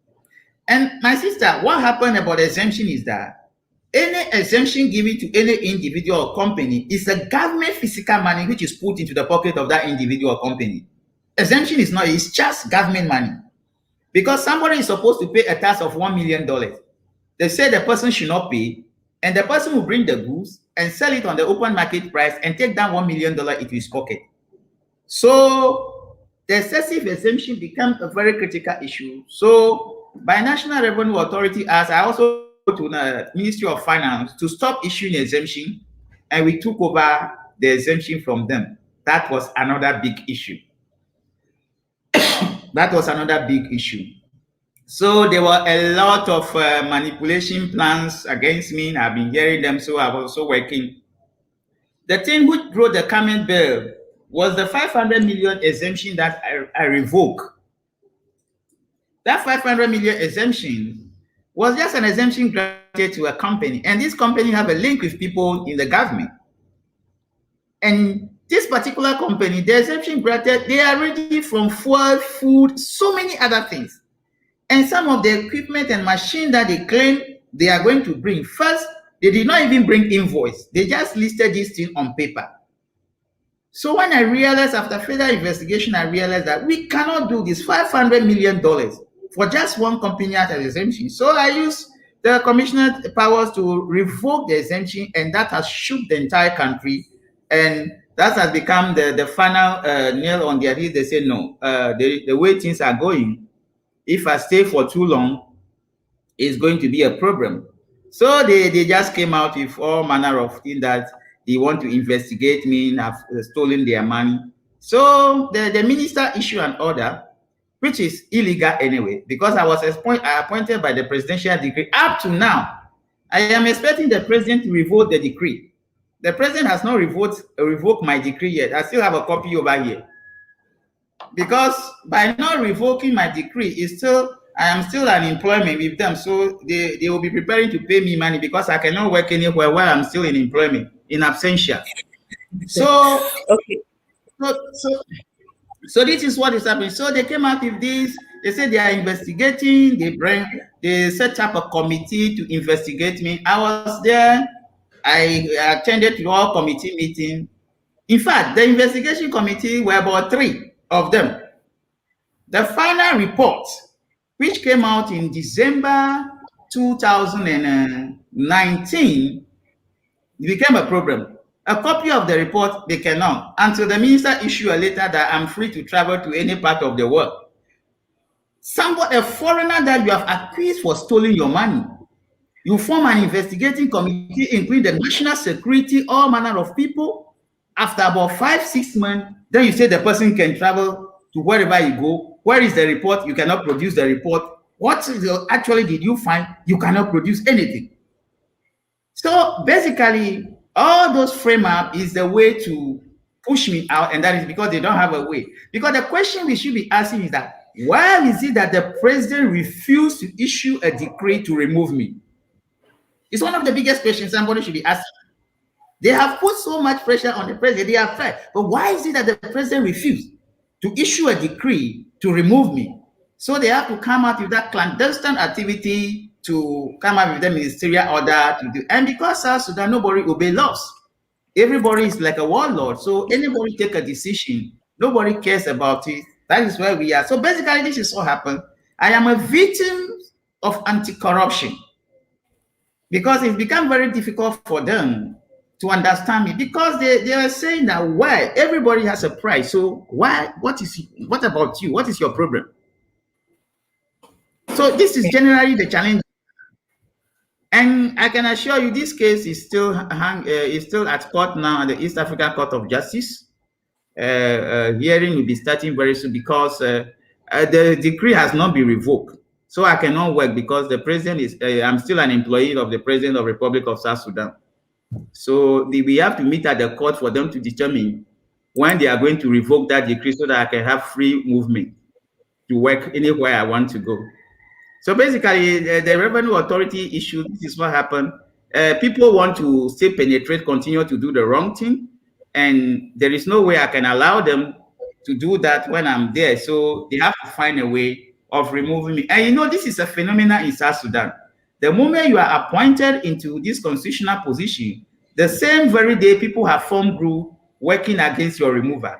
And my sister, what happened about the exemption is that any exemption given to any individual or company is a government physical money which is put into the pocket of that individual company. Exemption is not, it's just government money. Because somebody is supposed to pay a tax of $1 million. They say the person should not pay, and the person will bring the goods and sell it on the open market price and take that $1 million into his pocket. So the excessive exemption became a very critical issue. So, by National Revenue Authority, as I also wrote to the Ministry of Finance to stop issuing exemption, and we took over the exemption from them. That was another big issue. That was another big issue. So there were a lot of manipulation plans against me. I've been hearing them, so I was also working. The thing which brought the Camel Bell was the 500 million exemption that I revoked. That 500 million exemption was just an exemption granted to a company, and this company have a link with people in the government. And this particular company, the exemption granted, they are ready from fuel, food, so many other things. And some of the equipment and machine that they claim they are going to bring, first, they did not even bring invoice. They just listed this thing on paper. So when I realized, after further investigation, I realized that we cannot do this $500 million for just one company at an exemption. So I used the commissioner powers to revoke the exemption, and that has shook the entire country. And that has become the final nail on their head. They say, no, the way things are going, if I stay for too long, it's going to be a problem. So they just came out with all manner of things that they want to investigate me, have stolen their money. So the minister issued an order, which is illegal anyway, because I was appointed by the presidential decree. Up to now, I am expecting the president to revoke the decree. The president has not revoked my decree yet. I still have a copy over here. Because by not revoking my decree, I am still an employment with them. So they will be preparing to pay me money because I cannot work anywhere while I'm still in employment, in absentia. So, Okay. so this is what is happening. So they came out with this. They said they are investigating. They set up a committee to investigate me. I was there. I attended to all committee meetings. In fact, the investigation committee were about 3 of them. The final report, which came out in December 2019, became a problem. A copy of the report they cannot, until the minister issue a letter that I'm free to travel to any part of the world. A foreigner that you have accused for stealing your money, you form an investigating committee, including the national security, all manner of people. After about 5-6 months, then you say the person can travel to wherever you go. Where is the report? You cannot produce the report. What actually did you find? You cannot produce anything. So basically, all those frame up is the way to push me out, and that is because they don't have a way. Because the question we should be asking is that, why is it that the president refused to issue a decree to remove me? It's one of the biggest questions somebody should be asking. They have put so much pressure on the president. They are fair. But why is it that the president refused to issue a decree to remove me? So they have to come out with that clandestine activity to come up with the ministerial order to do. And because South Sudan, nobody obey laws. Everybody is like a warlord. So anybody take a decision, nobody cares about it. That is where we are. So basically, this is what happened. I am a victim of anti-corruption because it's become very difficult for them to understand me, because they are saying that, why everybody has a price, so what about you? What is your problem? So this is generally the challenge, and I can assure you this case is still at court now, at the East African Court of Justice. Hearing will be starting very soon, because the decree has not been revoked, so I cannot work because the president is I'm still an employee of the president of the Republic of South Sudan. So we have to meet at the court for them to determine when they are going to revoke that decree, so that I can have free movement to work anywhere I want to go. So basically, the Revenue Authority issue, this is what happened. People want to still penetrate, continue to do the wrong thing, and there is no way I can allow them to do that when I'm there. So they have to find a way of removing me. And this is a phenomenon in South Sudan. The moment you are appointed into this constitutional position, the same very day people have formed group working against your removal.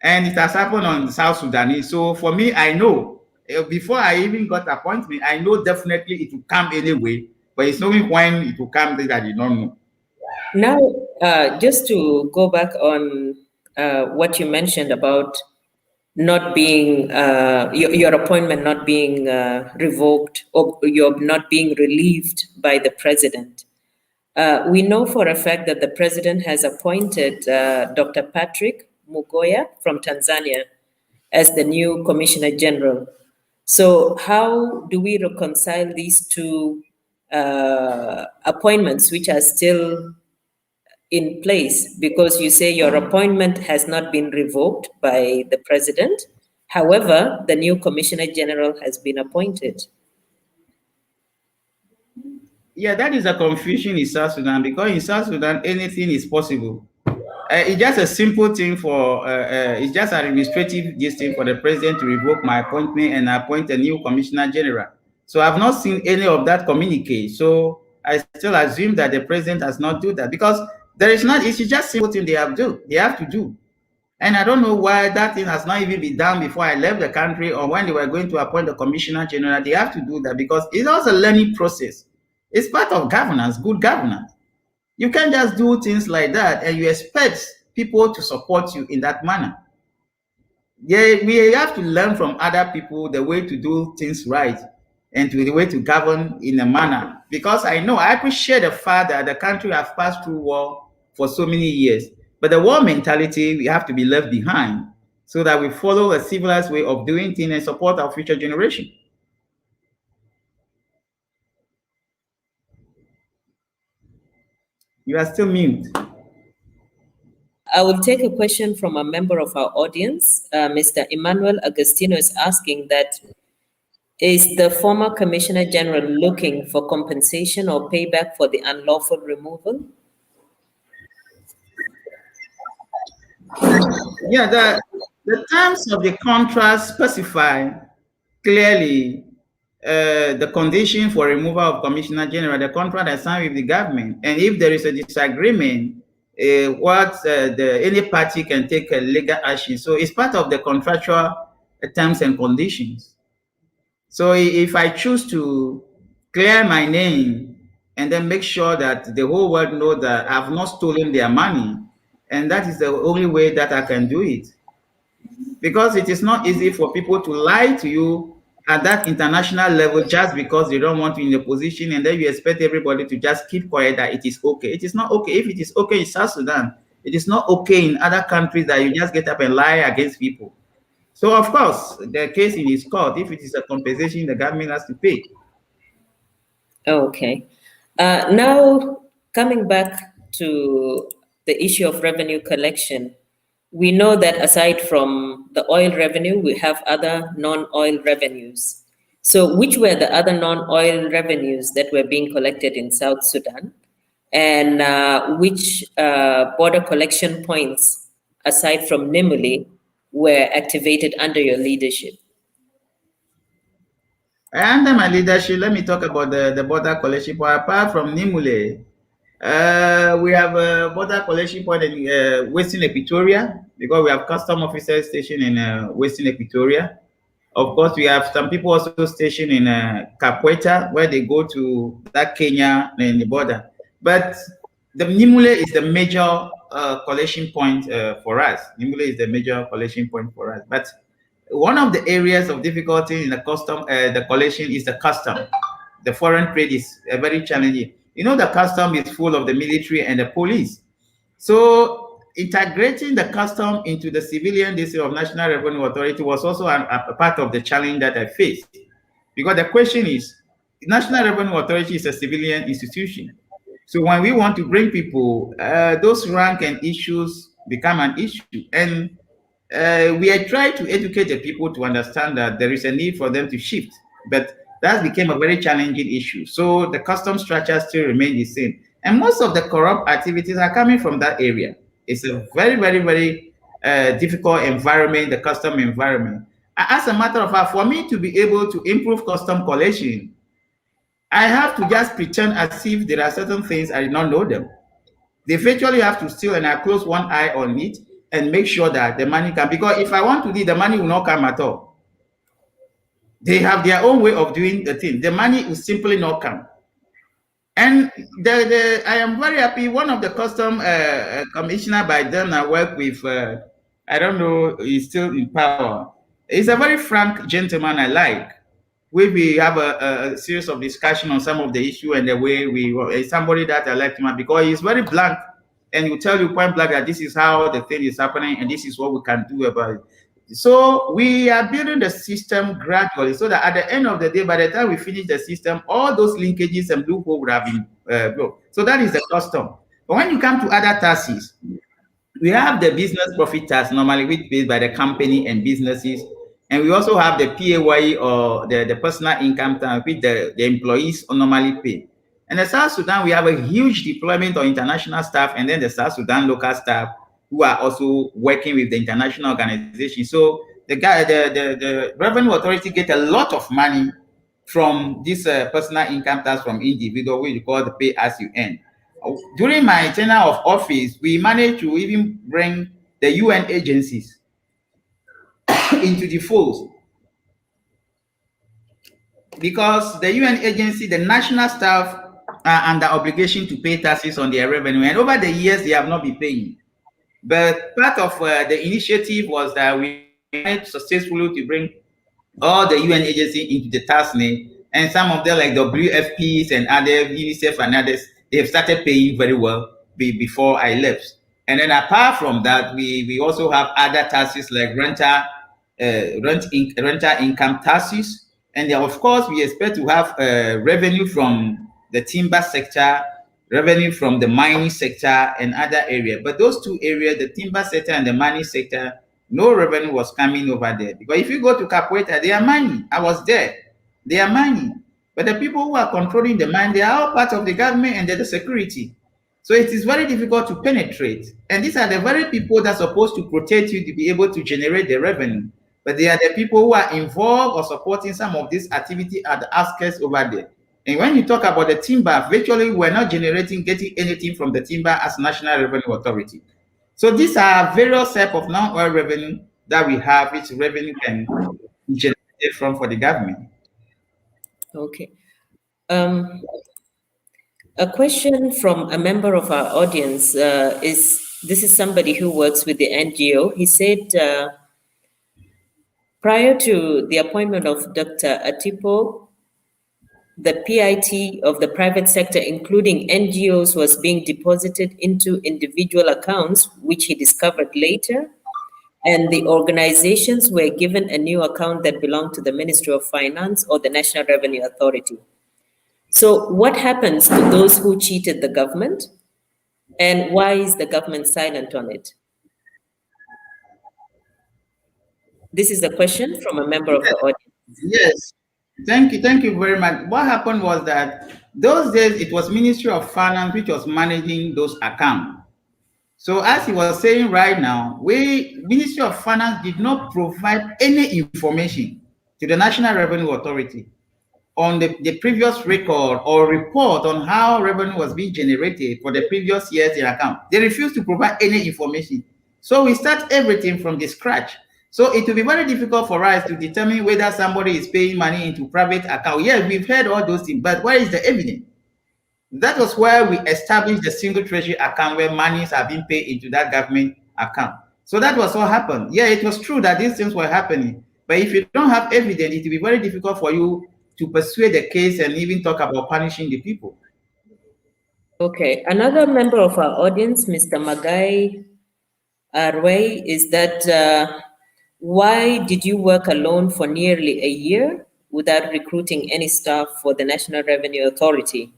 And it has happened on South Sudanese. So for me, I know, before I even got appointment, I know definitely it will come anyway, but it's only when it will come that I did not know. Now, just to go back on what you mentioned about not being your appointment not being revoked or you're not being relieved by the president. We know for a fact that the president has appointed Dr. Patrick Mugoya from Tanzania as the new Commissioner General. So, how do we reconcile these two appointments, which are still in place? Because you say your appointment has not been revoked by the president. However, the new Commissioner General has been appointed. Yeah, that is a confusion in South Sudan because in South Sudan anything is possible. It's just a simple thing for it's just an administrative this thing for the president to revoke my appointment and appoint a new commissioner general. So I've not seen any of that communique. So I still assume that the president has not do that because there is not. It's just simple thing they have to do. And I don't know why that thing has not even been done before I left the country or when they were going to appoint the commissioner general. They have to do that because it's also a learning process. It's part of governance, good governance. You can't just do things like that and you expect people to support you in that manner. Yeah, we have to learn from other people the way to do things right and to the way to govern in a manner. Because I appreciate the fact that the country has passed through war for so many years. But the war mentality, we have to be left behind so that we follow a civilized way of doing things and support our future generation. You are still mute. I will take a question from a member of our audience. Mr. Emmanuel Agostino is asking that is the former Commissioner General looking for compensation or payback for the unlawful removal? Yeah, the terms of the contract specify clearly the condition for removal of Commissioner General, the contract is signed with the government. And if there is a disagreement, any party can take a legal action. So it's part of the contractual terms and conditions. So if I choose to clear my name and then make sure that the whole world know that I've not stolen their money, and that is the only way that I can do it. Because it is not easy for people to lie to you at that international level just because they don't want you in the position and then you expect everybody to just keep quiet that it is okay. It is not okay. If it is okay in South Sudan, it is not okay in other countries that you just get up and lie against people. So of course, the case in his court, if it is a compensation, the government has to pay. Okay. Now, coming back to the issue of revenue collection, we know that aside from the oil revenue, we have other non-oil revenues. So, which were the other non-oil revenues that were being collected in South Sudan? And which border collection points, aside from Nimuli, were activated under your leadership? Under my leadership, let me talk about the border collection point. Apart from Nimule, we have a border collection point in Western Equatoria because we have custom officers stationed in Western Equatoria. Of course, we have some people also stationed in Capueta where they go to that Kenya and the border. But the Nimule is the major collection point for us. Nimule is the major collection point for us. But one of the areas of difficulty in the collection is the custom. The foreign trade is very challenging. You know, the custom is full of the military and the police. So integrating the custom into the civilian district of National Revenue Authority was also a part of the challenge that I faced. Because the question is, National Revenue Authority is a civilian institution. So when we want to bring people, those rank and issues become an issue. And we are trying to educate the people to understand that there is a need for them to shift, but that became a very challenging issue. So the custom structure still remain the same, and most of the corrupt activities are coming from that area. It's a very, very, very difficult environment, the custom environment. As a matter of fact, for me to be able to improve custom collection, I have to just pretend as if there are certain things I did not know them. They virtually have to steal, and I close one eye on it and make sure that the money can. Because if I want to leave, the money will not come at all. They have their own way of doing the thing. The money will simply not come. And I am very happy. One of the custom commissioner by then I work with I don't know, he's still in power. He's a very frank gentleman I like. We have a series of discussion on some of the issue and the way is somebody that I like him because he's very blunt and will tell you point blank that this is how the thing is happening and this is what we can do about it. So we are building the system gradually so that at the end of the day, by the time we finish the system, all those linkages and loopholes would have been blocked. So that is the custom. But when you come to other taxes, we have the business profit tax normally which paid by the company and businesses, and we also have the PAYE or the personal income tax which the employees normally pay. And the South Sudan, we have a huge deployment of international staff and then the South Sudan local staff who are also working with the international organization. So the revenue authority get a lot of money from this personal income tax from individual, which we call the pay as you earn. During my tenure of office, we managed to even bring the UN agencies into the fold because the UN agency, the national staff are under obligation to pay taxes on their revenue, and over the years they have not been paying. But part of the initiative was that we managed successfully to bring all the UN agency into the task name, and some of them like WFPs and other UNICEF and others, they have started paying very well before I left. And then apart from that, we also have other taxes like renter income taxes, and then of course we expect to have revenue from the timber sector, revenue from the mining sector and other areas. But those two areas, the timber sector and the mining sector, no revenue was coming over there. Because if you go to Capoeira, they are mining. I was there. They are mining. But the people who are controlling the mine, they are all part of the government and they're the security. So it is very difficult to penetrate. And these are the very people that are supposed to protect you to be able to generate the revenue. But they are the people who are involved or supporting some of this activity at the outskirts over there. And when you talk about the timber, virtually we're not getting anything from the timber as National Revenue Authority. So these are various types of non-oil revenue that we have, which revenue can be generated from for the government. Okay. Um, a question from a member of our audience is this is somebody who works with the NGO. He said, prior to the appointment of Dr. Atipo, the PIT of the private sector, including NGOs, was being deposited into individual accounts, which he discovered later. And the organizations were given a new account that belonged to the Ministry of Finance or the National Revenue Authority. So, what happens to those who cheated the government? And why is the government silent on it? This is a question from a member of the audience. Yes. Thank you very much. What happened was that those days it was Ministry of Finance which was managing those accounts. So as he was saying right now, we Ministry of Finance did not provide any information to the National Revenue Authority on the previous record or report on how revenue was being generated for the previous years in account. They refused to provide any information. So we start everything from the scratch. So it will be very difficult for us to determine whether somebody is paying money into private account. Yeah, we've heard all those things, but where is the evidence? That was why we established the single treasury account where monies are being paid into that government account. So that was what happened. Yeah, it was true that these things were happening. But if you don't have evidence, it will be very difficult for you to persuade the case and even talk about punishing the people. Okay, another member of our audience, Mr. Magai Arway, is that why did you work alone for nearly a year without recruiting any staff for the National Revenue Authority?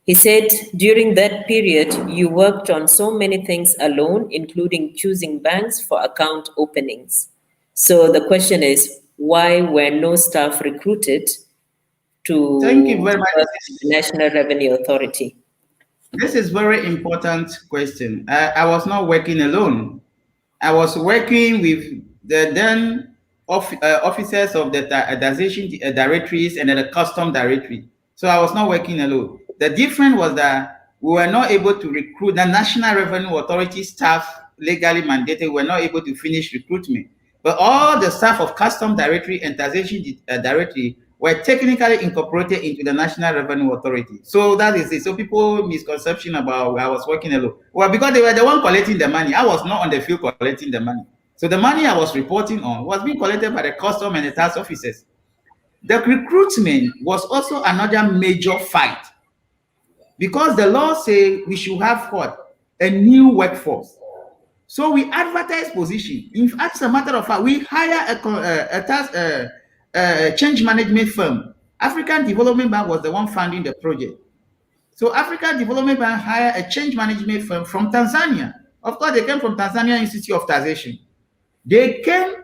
He said during that period, you worked on so many things alone, including choosing banks for account openings. So the question is, why were no staff recruited to Thank you very much. work with the National Revenue Authority? This is very important question. I was not working alone. I was working with the then officers of the taxation directories and the custom directory. So I was not working alone. The difference was that we were not able to recruit the National Revenue Authority staff legally mandated. We were not able to finish recruitment. But all the staff of custom directory and taxation directory were technically incorporated into the National Revenue Authority. So that is it. So people misconception about I was working alone. Well, because they were the one collecting the money. I was not on the field collecting the money. So the money I was reporting on was being collected by the custom and the tax officers. The recruitment was also another major fight because the law say we should have what? A new workforce. So we advertise position. As a matter of fact, we hire a change management firm. African Development Bank was the one funding the project. So African Development Bank hired a change management firm from Tanzania. Of course, they came from Tanzania Institute of Taxation. They came,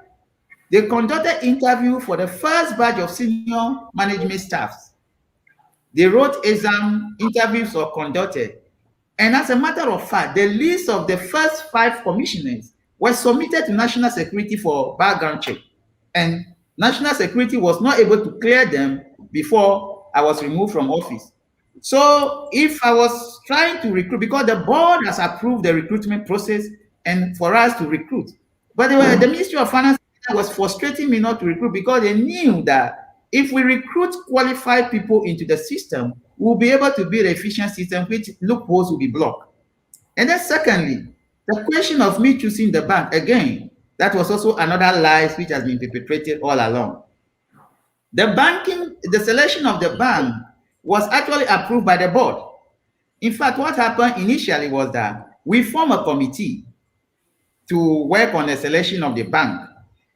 they conducted interview for the first batch of senior management staffs. They wrote exam, interviews were conducted. And as a matter of fact, the list of the first 5 commissioners was submitted to National Security for background check. And National Security was not able to clear them before I was removed from office. So if I was trying to recruit, because the board has approved the recruitment process and for us to recruit, but the Ministry of Finance was frustrating me not to recruit because they knew that if we recruit qualified people into the system, we'll be able to build an efficient system which loopholes will be blocked. And then secondly, the question of me choosing the bank, again, that was also another lie which has been perpetrated all along. The selection of the bank was actually approved by the board. In fact, what happened initially was that we formed a committee to work on the selection of the bank.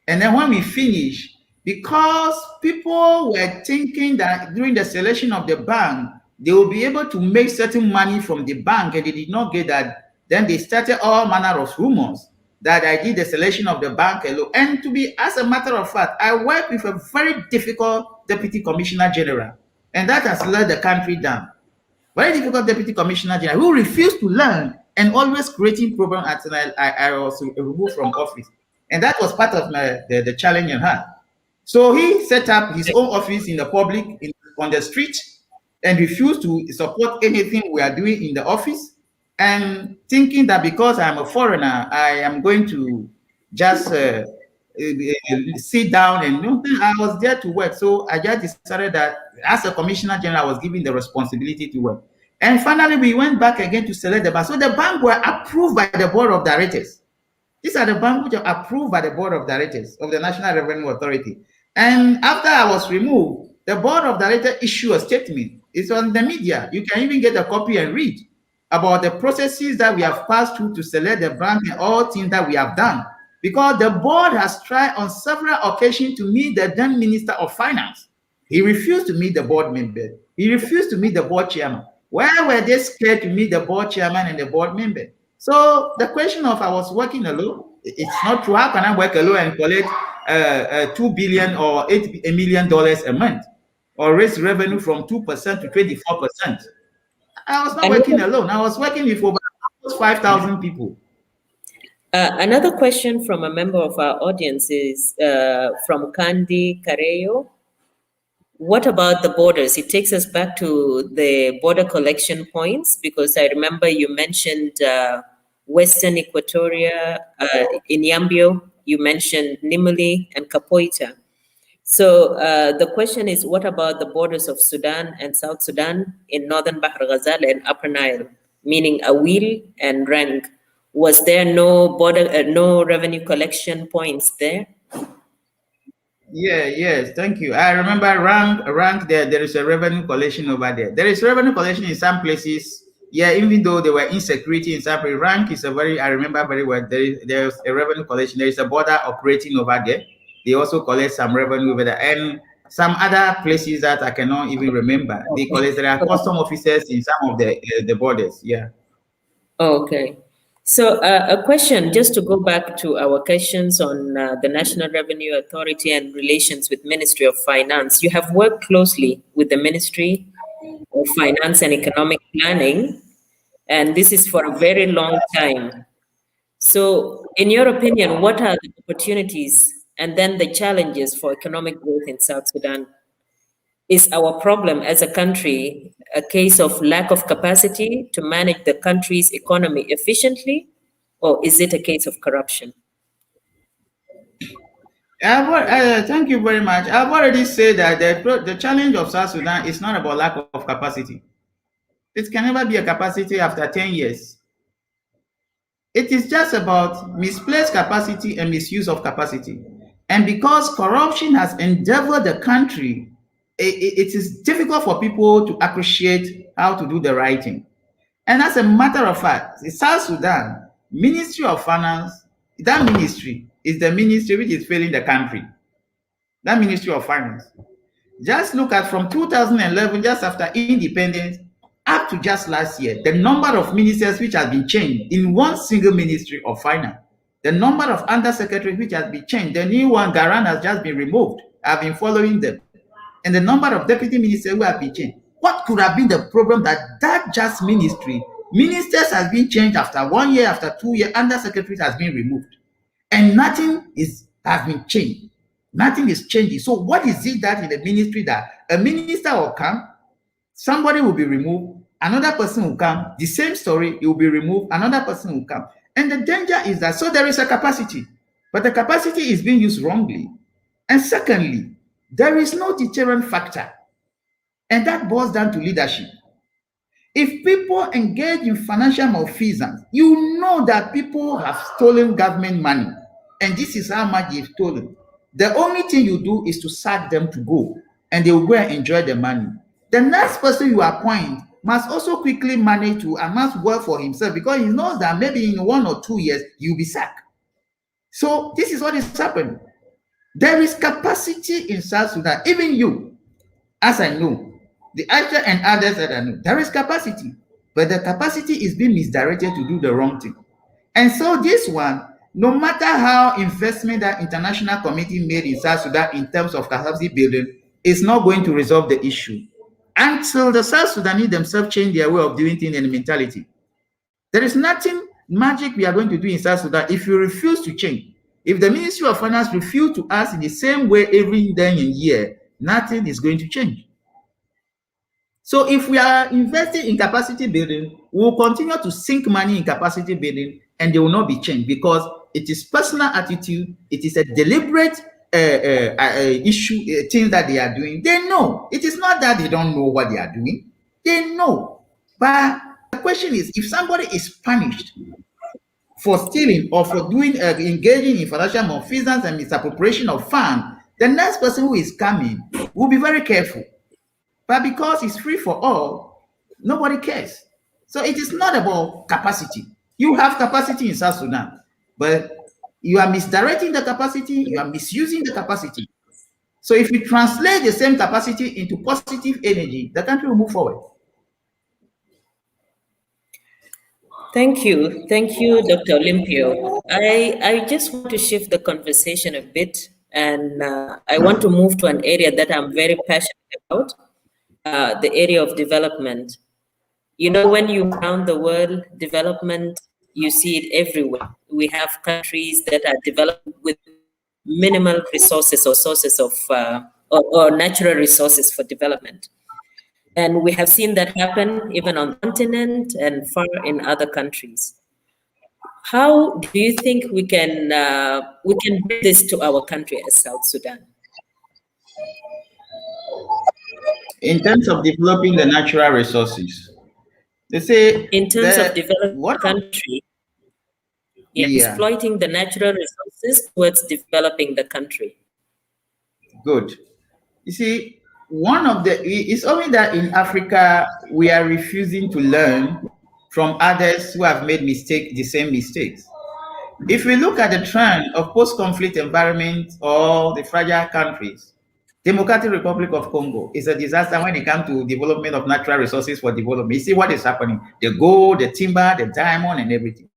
And then when we finished, because people were thinking that during the selection of the bank, they will be able to make certain money from the bank and they did not get that, then they started all manner of rumors that I did the selection of the bank alone. And to be, as a matter of fact, I worked with a very difficult Deputy Commissioner General, and that has let the country down. Very difficult Deputy Commissioner General who refused to learn and always creating problems until I was removed from office. And that was part of the challenge I had. So he set up his own office in the public, on the street, and refused to support anything we are doing in the office, and thinking that because I'm a foreigner, I am going to just sit down and I was there to work. So I just decided that as a commissioner general, I was given the responsibility to work. And finally, we went back again to select the bank. So the bank were approved by the board of directors. These are the banks which are approved by the board of directors of the National Revenue Authority. And after I was removed, the board of directors issued a statement. It's on the media. You can even get a copy and read about the processes that we have passed through to select the bank and all things that we have done. Because the board has tried on several occasions to meet the then Minister of Finance. He refused to meet the board member. He refused to meet the board chairman. Why were they scared to meet the board chairman and the board member? So the question of I was working alone, it's not true. How can I work alone and collect $2 billion or $8 million a month, or raise revenue from 2% to 24%? I was not working alone. I was working with over 5,000 people. Another question from a member of our audience is from Candy Carreyo. What about the borders? It takes us back to the border collection points, because I remember you mentioned Western Equatoria, in Yambio, you mentioned Nimuli and Kapoita. So the question is, what about the borders of Sudan and South Sudan in northern Bahr Ghazal and Upper Nile, meaning Awil and Rang? Was there no border, no revenue collection points there? Yes, thank you. I remember rank there is a revenue collection over there. There is revenue collection in some places. Yeah, even though there were insecurity in some places, rank is I remember very well. There's a revenue collection. There is a border operating over there. They also collect some revenue over there. And some other places that I cannot even remember. They collect, there are custom officers in some of the borders. Yeah. Okay. So a question, just to go back to our questions on the National Revenue Authority and relations with Ministry of Finance. You have worked closely with the Ministry of Finance and Economic Planning, and this is for a very long time. So in your opinion, what are the opportunities and then the challenges for economic growth in South Sudan? Is our problem as a country a case of lack of capacity to manage the country's economy efficiently, or is it a case of corruption? Thank you very much. I've already said that the challenge of South Sudan is not about lack of capacity. It can never be a capacity after 10 years. It is just about misplaced capacity and misuse of capacity. And because corruption has endeavored the country, it is difficult for people to appreciate how to do the right thing. And as a matter of fact, the South Sudan Ministry of Finance, that ministry is the ministry which is failing the country. That Ministry of Finance. Just look at from 2011, just after independence, up to just last year, the number of ministers which has been changed in one single Ministry of Finance, the number of undersecretaries which has been changed, the new one, Garan, has just been removed. I've been following them. And the number of deputy ministers who have been changed. What could have been the problem that just ministry, ministers has been changed after 1 year, after 2 years, undersecretaries has been removed. And nothing has been changed. Nothing is changing. So what is it that in the ministry that a minister will come, somebody will be removed, another person will come, the same story, it will be removed, another person will come. And the danger is that, so there is a capacity, but the capacity is being used wrongly. And secondly, there is no deterrent factor. And that boils down to leadership. If people engage in financial malfeasance, you know that people have stolen government money, and this is how much they've stolen. The only thing you do is to sack them to go, and they will go and enjoy the money. The next person you appoint must also quickly manage to amass wealth for himself because he knows that maybe in 1 or 2 years you'll be sacked. So this is what is happening. There is capacity in South Sudan. Even you, as I know, the actor and others that I know, there is capacity, but the capacity is being misdirected to do the wrong thing. And so this one, no matter how investment that international committee made in South Sudan in terms of capacity building, is not going to resolve the issue until the South Sudanese themselves change their way of doing things and mentality. There is nothing magic we are going to do in South Sudan if you refuse to change. If the Ministry of Finance refuse to act in the same way every day and year, nothing is going to change. So if we are investing in capacity building, we will continue to sink money in capacity building and they will not be changed because it is personal attitude, it is a deliberate issue, thing that they are doing. They know. It is not that they don't know what they are doing. They know. But the question is, if somebody is punished for stealing or for doing engaging in financial malfeasance and misappropriation of funds, the next person who is coming will be very careful. But because it's free for all, nobody cares. So it is not about capacity. You have capacity in South Sudan, but you are misdirecting the capacity, you are misusing the capacity. So if you translate the same capacity into positive energy, the country will move forward. Thank you, Dr. Olympio. I just want to shift the conversation a bit, and I want to move to an area that I'm very passionate about, the area of development. You know, when you around the world, development, you see it everywhere. We have countries that are developed with minimal resources or sources of or natural resources for development. And we have seen that happen even on the continent and far in other countries. How do you think we can bring this to our country as South Sudan? In terms of developing the natural resources, they say In terms of that developing what the country, yeah, yeah, exploiting the natural resources towards developing the country. good. You see, one of the it's only that in Africa we are refusing to learn from others who have made the same mistakes. If we look at the trend of post-conflict environment or the fragile countries, Democratic Republic of Congo is a disaster when it comes to development of natural resources for development. You see what is happening: the gold, the timber, the diamond, and everything.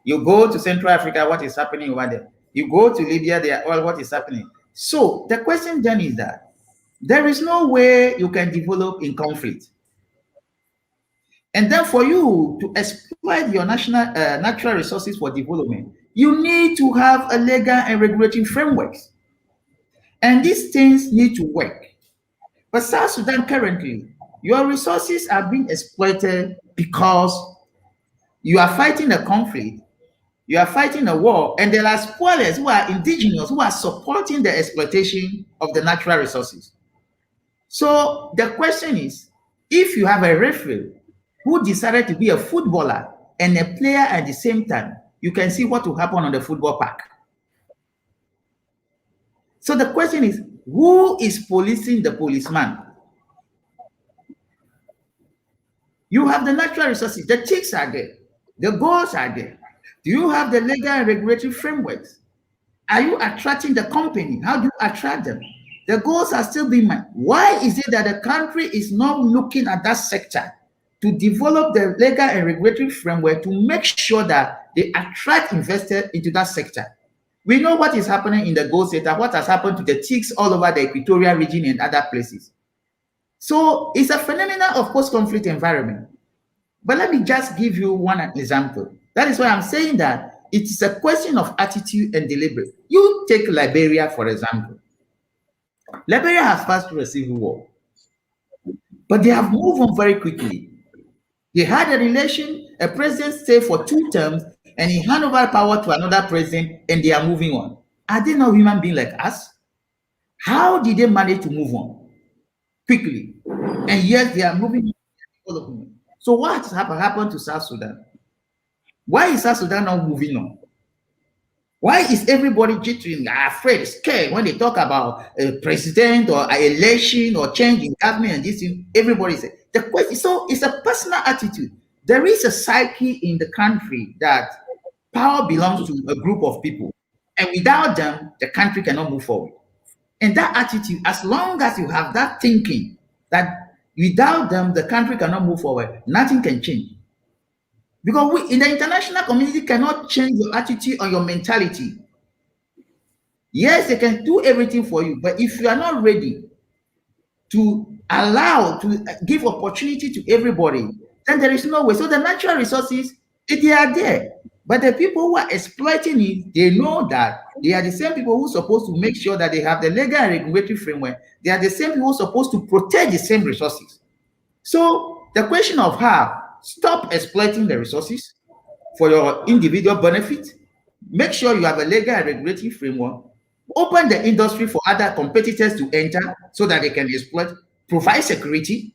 You go to Central Africa, what is happening over there? You go to Libya, there, well, what is happening? So the question then is that there is no way you can develop in conflict. And then for you to exploit your natural resources for development, you need to have a legal and regulatory frameworks. And these things need to work. But South Sudan currently, your resources are being exploited because you are fighting a conflict. You are fighting a war, and there are spoilers who are indigenous who are supporting the exploitation of the natural resources. So the question is, if you have a referee who decided to be a footballer and a player at the same time, you can see what will happen on the football park. So the question is, who is policing the policeman? You have the natural resources, the ticks are there, the goals are there. Do you have the legal and regulatory frameworks? Are you attracting the company? How do you attract them? The goals are still being met. Why is it that the country is not looking at that sector to develop the legal and regulatory framework to make sure that they attract investors into that sector? We know what is happening in the gold sector, what has happened to the ticks all over the equatorial region and other places. So it's a phenomenon of post-conflict environment. But let me just give you one example. That is why I'm saying that it is a question of attitude and deliberate. You take Liberia, for example. Liberia has passed through a civil war, but they have moved on very quickly. They had a relation, a president stayed for 2 terms, and he handed over power to another president, and they are moving on. Are they not human beings like us? How did they manage to move on quickly? And yet they are moving on. So what has happened to South Sudan? Why is South Sudan not moving on? Why is everybody jittering, afraid, scared when they talk about a president or an election or change in government and this thing? Everybody says the question. So it's a personal attitude. There is a psyche in the country that power belongs to a group of people, and without them, the country cannot move forward. And that attitude, as long as you have that thinking that without them, the country cannot move forward, nothing can change. Because we in the international community cannot change your attitude or your mentality. Yes, they can do everything for you, but if you are not ready to allow, to give opportunity to everybody, then there is no way. So the natural resources, they are there. But the people who are exploiting it, they know that they are the same people who are supposed to make sure that they have the legal and regulatory framework. They are the same people who are supposed to protect the same resources. So the question of how, stop exploiting the resources for your individual benefit. Make sure you have a legal and regulatory framework. Open the industry for other competitors to enter so that they can exploit. Provide security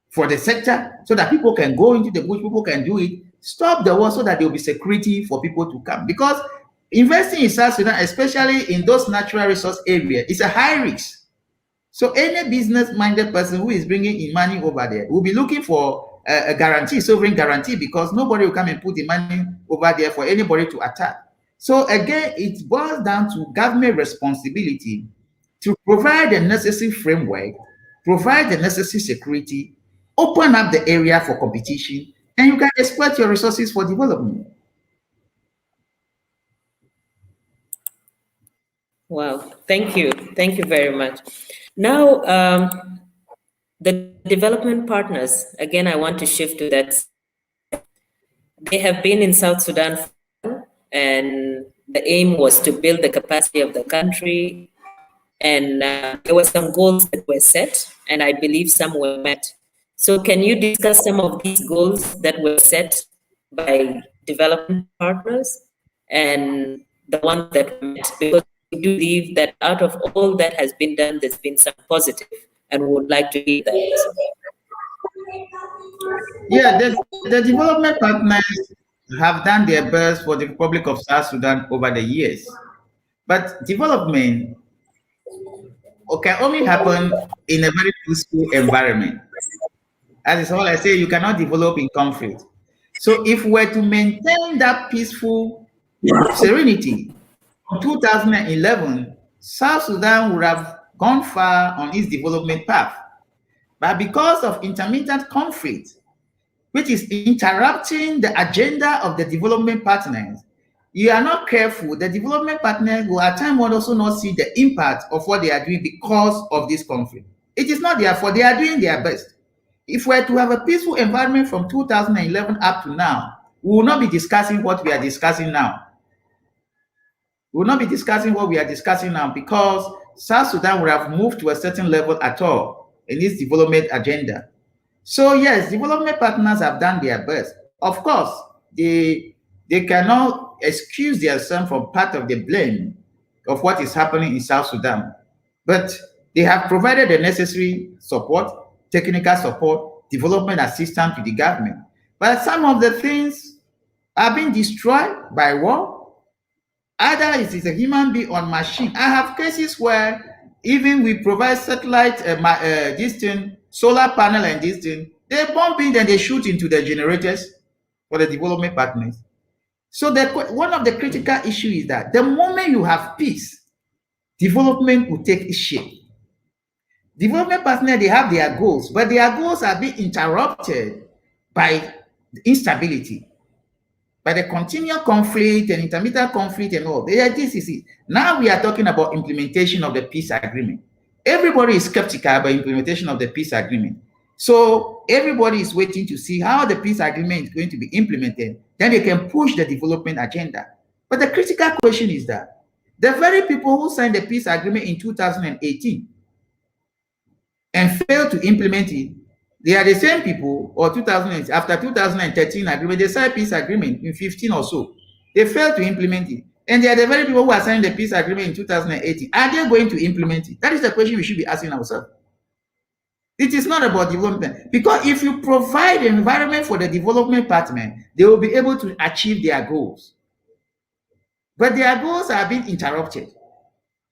for the sector so that people can go into the bush, people can do it. Stop the war so that there will be security for people to come. Because investing in South Sudan, especially in those natural resource areas, is a high risk. So any business-minded person who is bringing in money over there will be looking for a guarantee, sovereign guarantee, because nobody will come and put the money over there for anybody to attack. So again, it boils down to government responsibility to provide the necessary framework, provide the necessary security, open up the area for competition, and you can exploit your resources for development. Wow, thank you. Thank you very much. Now, the development partners, again, I want to shift to that side. They have been in South Sudan for a while, and the aim was to build the capacity of the country. And there were some goals that were set, and I believe some were met. So, can you discuss some of these goals that were set by development partners and the ones that were met? Because we do believe that out of all that has been done, there's been some positive, and we would like to hear that. Yeah, the development partners have done their best for the Republic of South Sudan over the years. But development can only happen in a very peaceful environment. That is all I say. You cannot develop in conflict. So if we're to maintain that peaceful serenity from 2011, South Sudan would have gone far on its development path. But because of intermittent conflict, which is interrupting the agenda of the development partners, you are not careful, the development partners will at times also not see the impact of what they are doing because of this conflict. It is not their fault, they are doing their best. If we're to have a peaceful environment from 2011 up to now, we will not be discussing what we are discussing now. We will not be discussing what we are discussing now because South Sudan would have moved to a certain level at all in its development agenda. So yes, development partners have done their best. Of course, they cannot not excuse themselves from part of the blame of what is happening in South Sudan, but they have provided the necessary support, technical support, development assistance to the government. But some of the things are being destroyed by war. Either it is a human being or machine. I have cases where even we provide satellite, this thing, solar panel and this thing, they bomb it and they shoot into the generators for the development partners. So one of the critical issues is that the moment you have peace, development will take its shape. Development partners, they have their goals, but their goals are being interrupted by instability, by the continual conflict and intermittent conflict and all. This is it. Now we are talking about implementation of the peace agreement. Everybody is skeptical about implementation of the peace agreement. So everybody is waiting to see how the peace agreement is going to be implemented. Then they can push the development agenda. But the critical question is that the very people who signed the peace agreement in 2018 and failed to implement it, they are the same people, or 2000, after 2013 agreement, they signed peace agreement in 15 or so. They failed to implement it. And they are the very people who are signing the peace agreement in 2018. Are they going to implement it? That is the question we should be asking ourselves. It is not about development. Because if you provide an environment for the development partner, they will be able to achieve their goals. But their goals are being interrupted.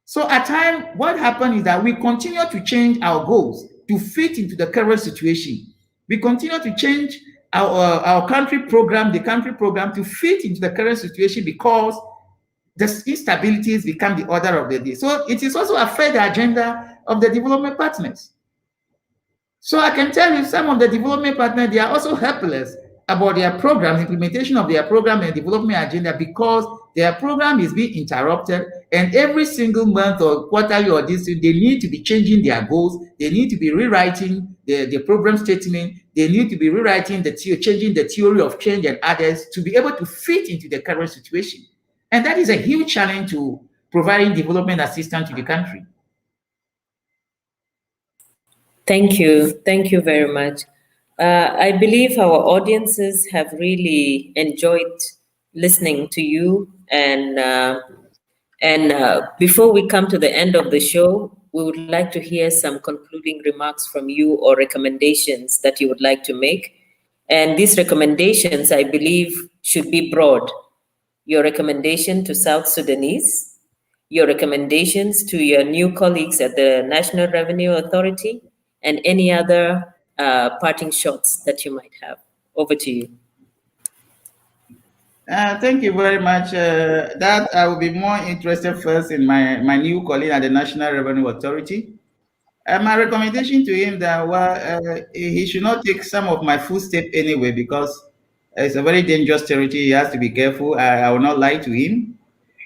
So at times, what happens is that we continue to change our goals to fit into the current situation. We continue to change our country program, the country program, to fit into the current situation because the instabilities become the order of the day. So it is also affect the agenda of the development partners. So I can tell you some of the development partners, they are also helpless about their programs, implementation of their program and development agenda because their program is being interrupted, and every single month or quarterly or this, they need to be changing their goals. They need to be rewriting the program statement. They need to be rewriting changing the theory of change and others to be able to fit into the current situation. And that is a huge challenge to providing development assistance to the country. Thank you. Thank you very much. I believe our audiences have really enjoyed listening to you. And before we come to the end of the show, we would like to hear some concluding remarks from you or recommendations that you would like to make. And these recommendations, I believe, should be broad. Your recommendation to South Sudanese, your recommendations to your new colleagues at the National Revenue Authority, and any other parting shots that you might have. Over to you. Thank you very much. That I will be more interested first in my new colleague at the National Revenue Authority. My recommendation to him that he should not take some of my footsteps anyway because it's a very dangerous territory. He has to be careful. I will not lie to him.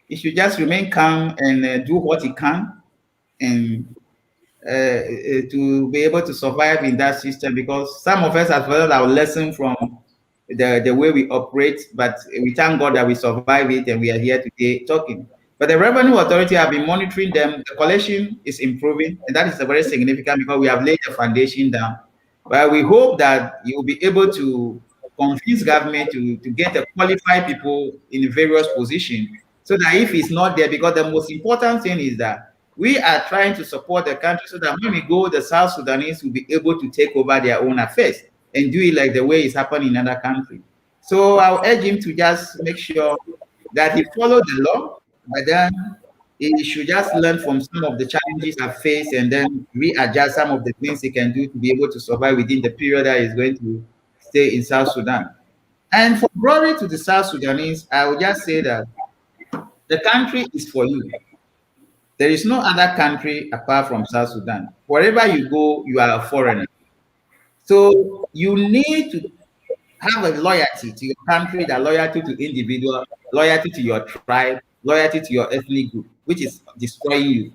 He should just remain calm and do what he can and to be able to survive in that system because some of us have learned our lesson from the way we operate, but we thank God that we survive it and we are here today talking. But the Revenue Authority have been monitoring them. The collection is improving, and that is a very significant because we have laid the foundation down. But we hope that you will be able to convince government to get the qualified people in various positions so that if it's not there, because the most important thing is that we are trying to support the country so that when we go, the South Sudanese will be able to take over their own affairs and do it like the way it's happening in other countries. So I'll urge him to just make sure that he follow the law, but then he should just learn from some of the challenges I've faced and then readjust some of the things he can do to be able to survive within the period that he's going to stay in South Sudan. And for broadly to the South Sudanese, I will just say that the country is for you. There is no other country apart from South Sudan. Wherever you go, you are a foreigner. So you need to have a loyalty to your country, that loyalty to individual, loyalty to your tribe, loyalty to your ethnic group, which is destroying you.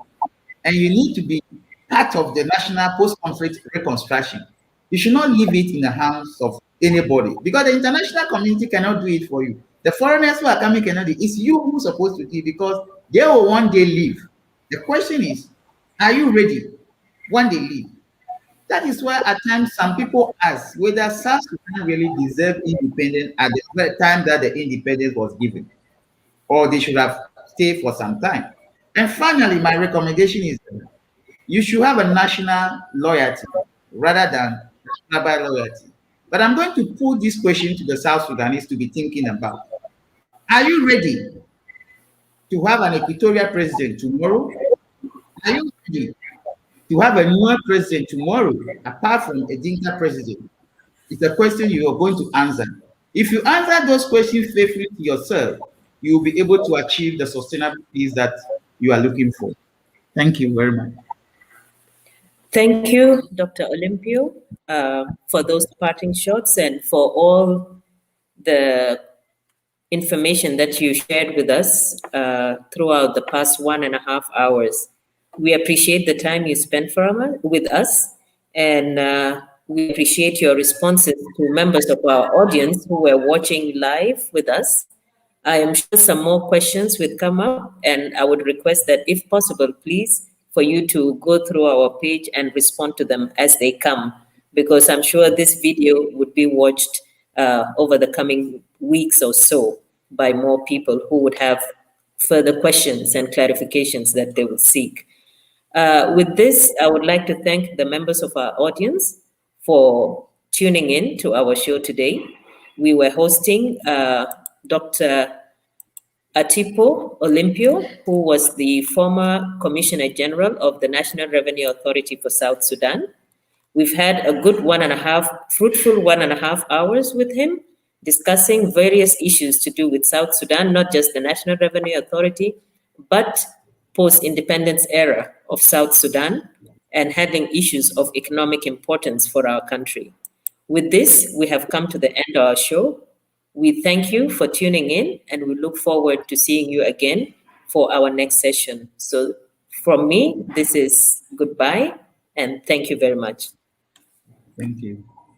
And you need to be part of the national post-conflict reconstruction. You should not leave it in the hands of anybody because the international community cannot do it for you. The foreigners who are coming cannot do it. It's you who's supposed to do it because they will one day leave. The question is, are you ready when they leave? That is why at times some people ask whether South Sudan really deserved independence at the time that the independence was given. or they should have stayed for some time. And finally, my recommendation is you should have a national loyalty rather than tribal loyalty. But I'm going to put this question to the South Sudanese to be thinking about. Are you ready to have an equatorial president tomorrow? Are you ready to have a newer president tomorrow, apart from a Dinka president? It's a question you are going to answer. If you answer those questions faithfully to yourself, you will be able to achieve the sustainable peace that you are looking for. Thank you very much. Thank you, Dr. Olympio, for those parting shots and for all the information that you shared with us throughout the past 1.5 hours. We appreciate the time you spent with us, and we appreciate your responses to members of our audience who were watching live with us. I am sure some more questions will come up, and I would request that, if possible, please, for you to go through our page and respond to them as they come, because I'm sure this video would be watched over the coming weeks or so by more people who would have further questions and clarifications that they would seek. With this, I would like to thank the members of our audience for tuning in to our show today. We were hosting Dr. Atipo Olympio, who was the former Commissioner General of the National Revenue Authority for South Sudan. We've had a good fruitful 1.5 hours with him, discussing various issues to do with South Sudan, not just the National Revenue Authority, but post-independence era of South Sudan, and handling issues of economic importance for our country. With this, we have come to the end of our show. We thank you for tuning in, and we look forward to seeing you again for our next session. So from me, this is goodbye, and thank you very much. Thank you.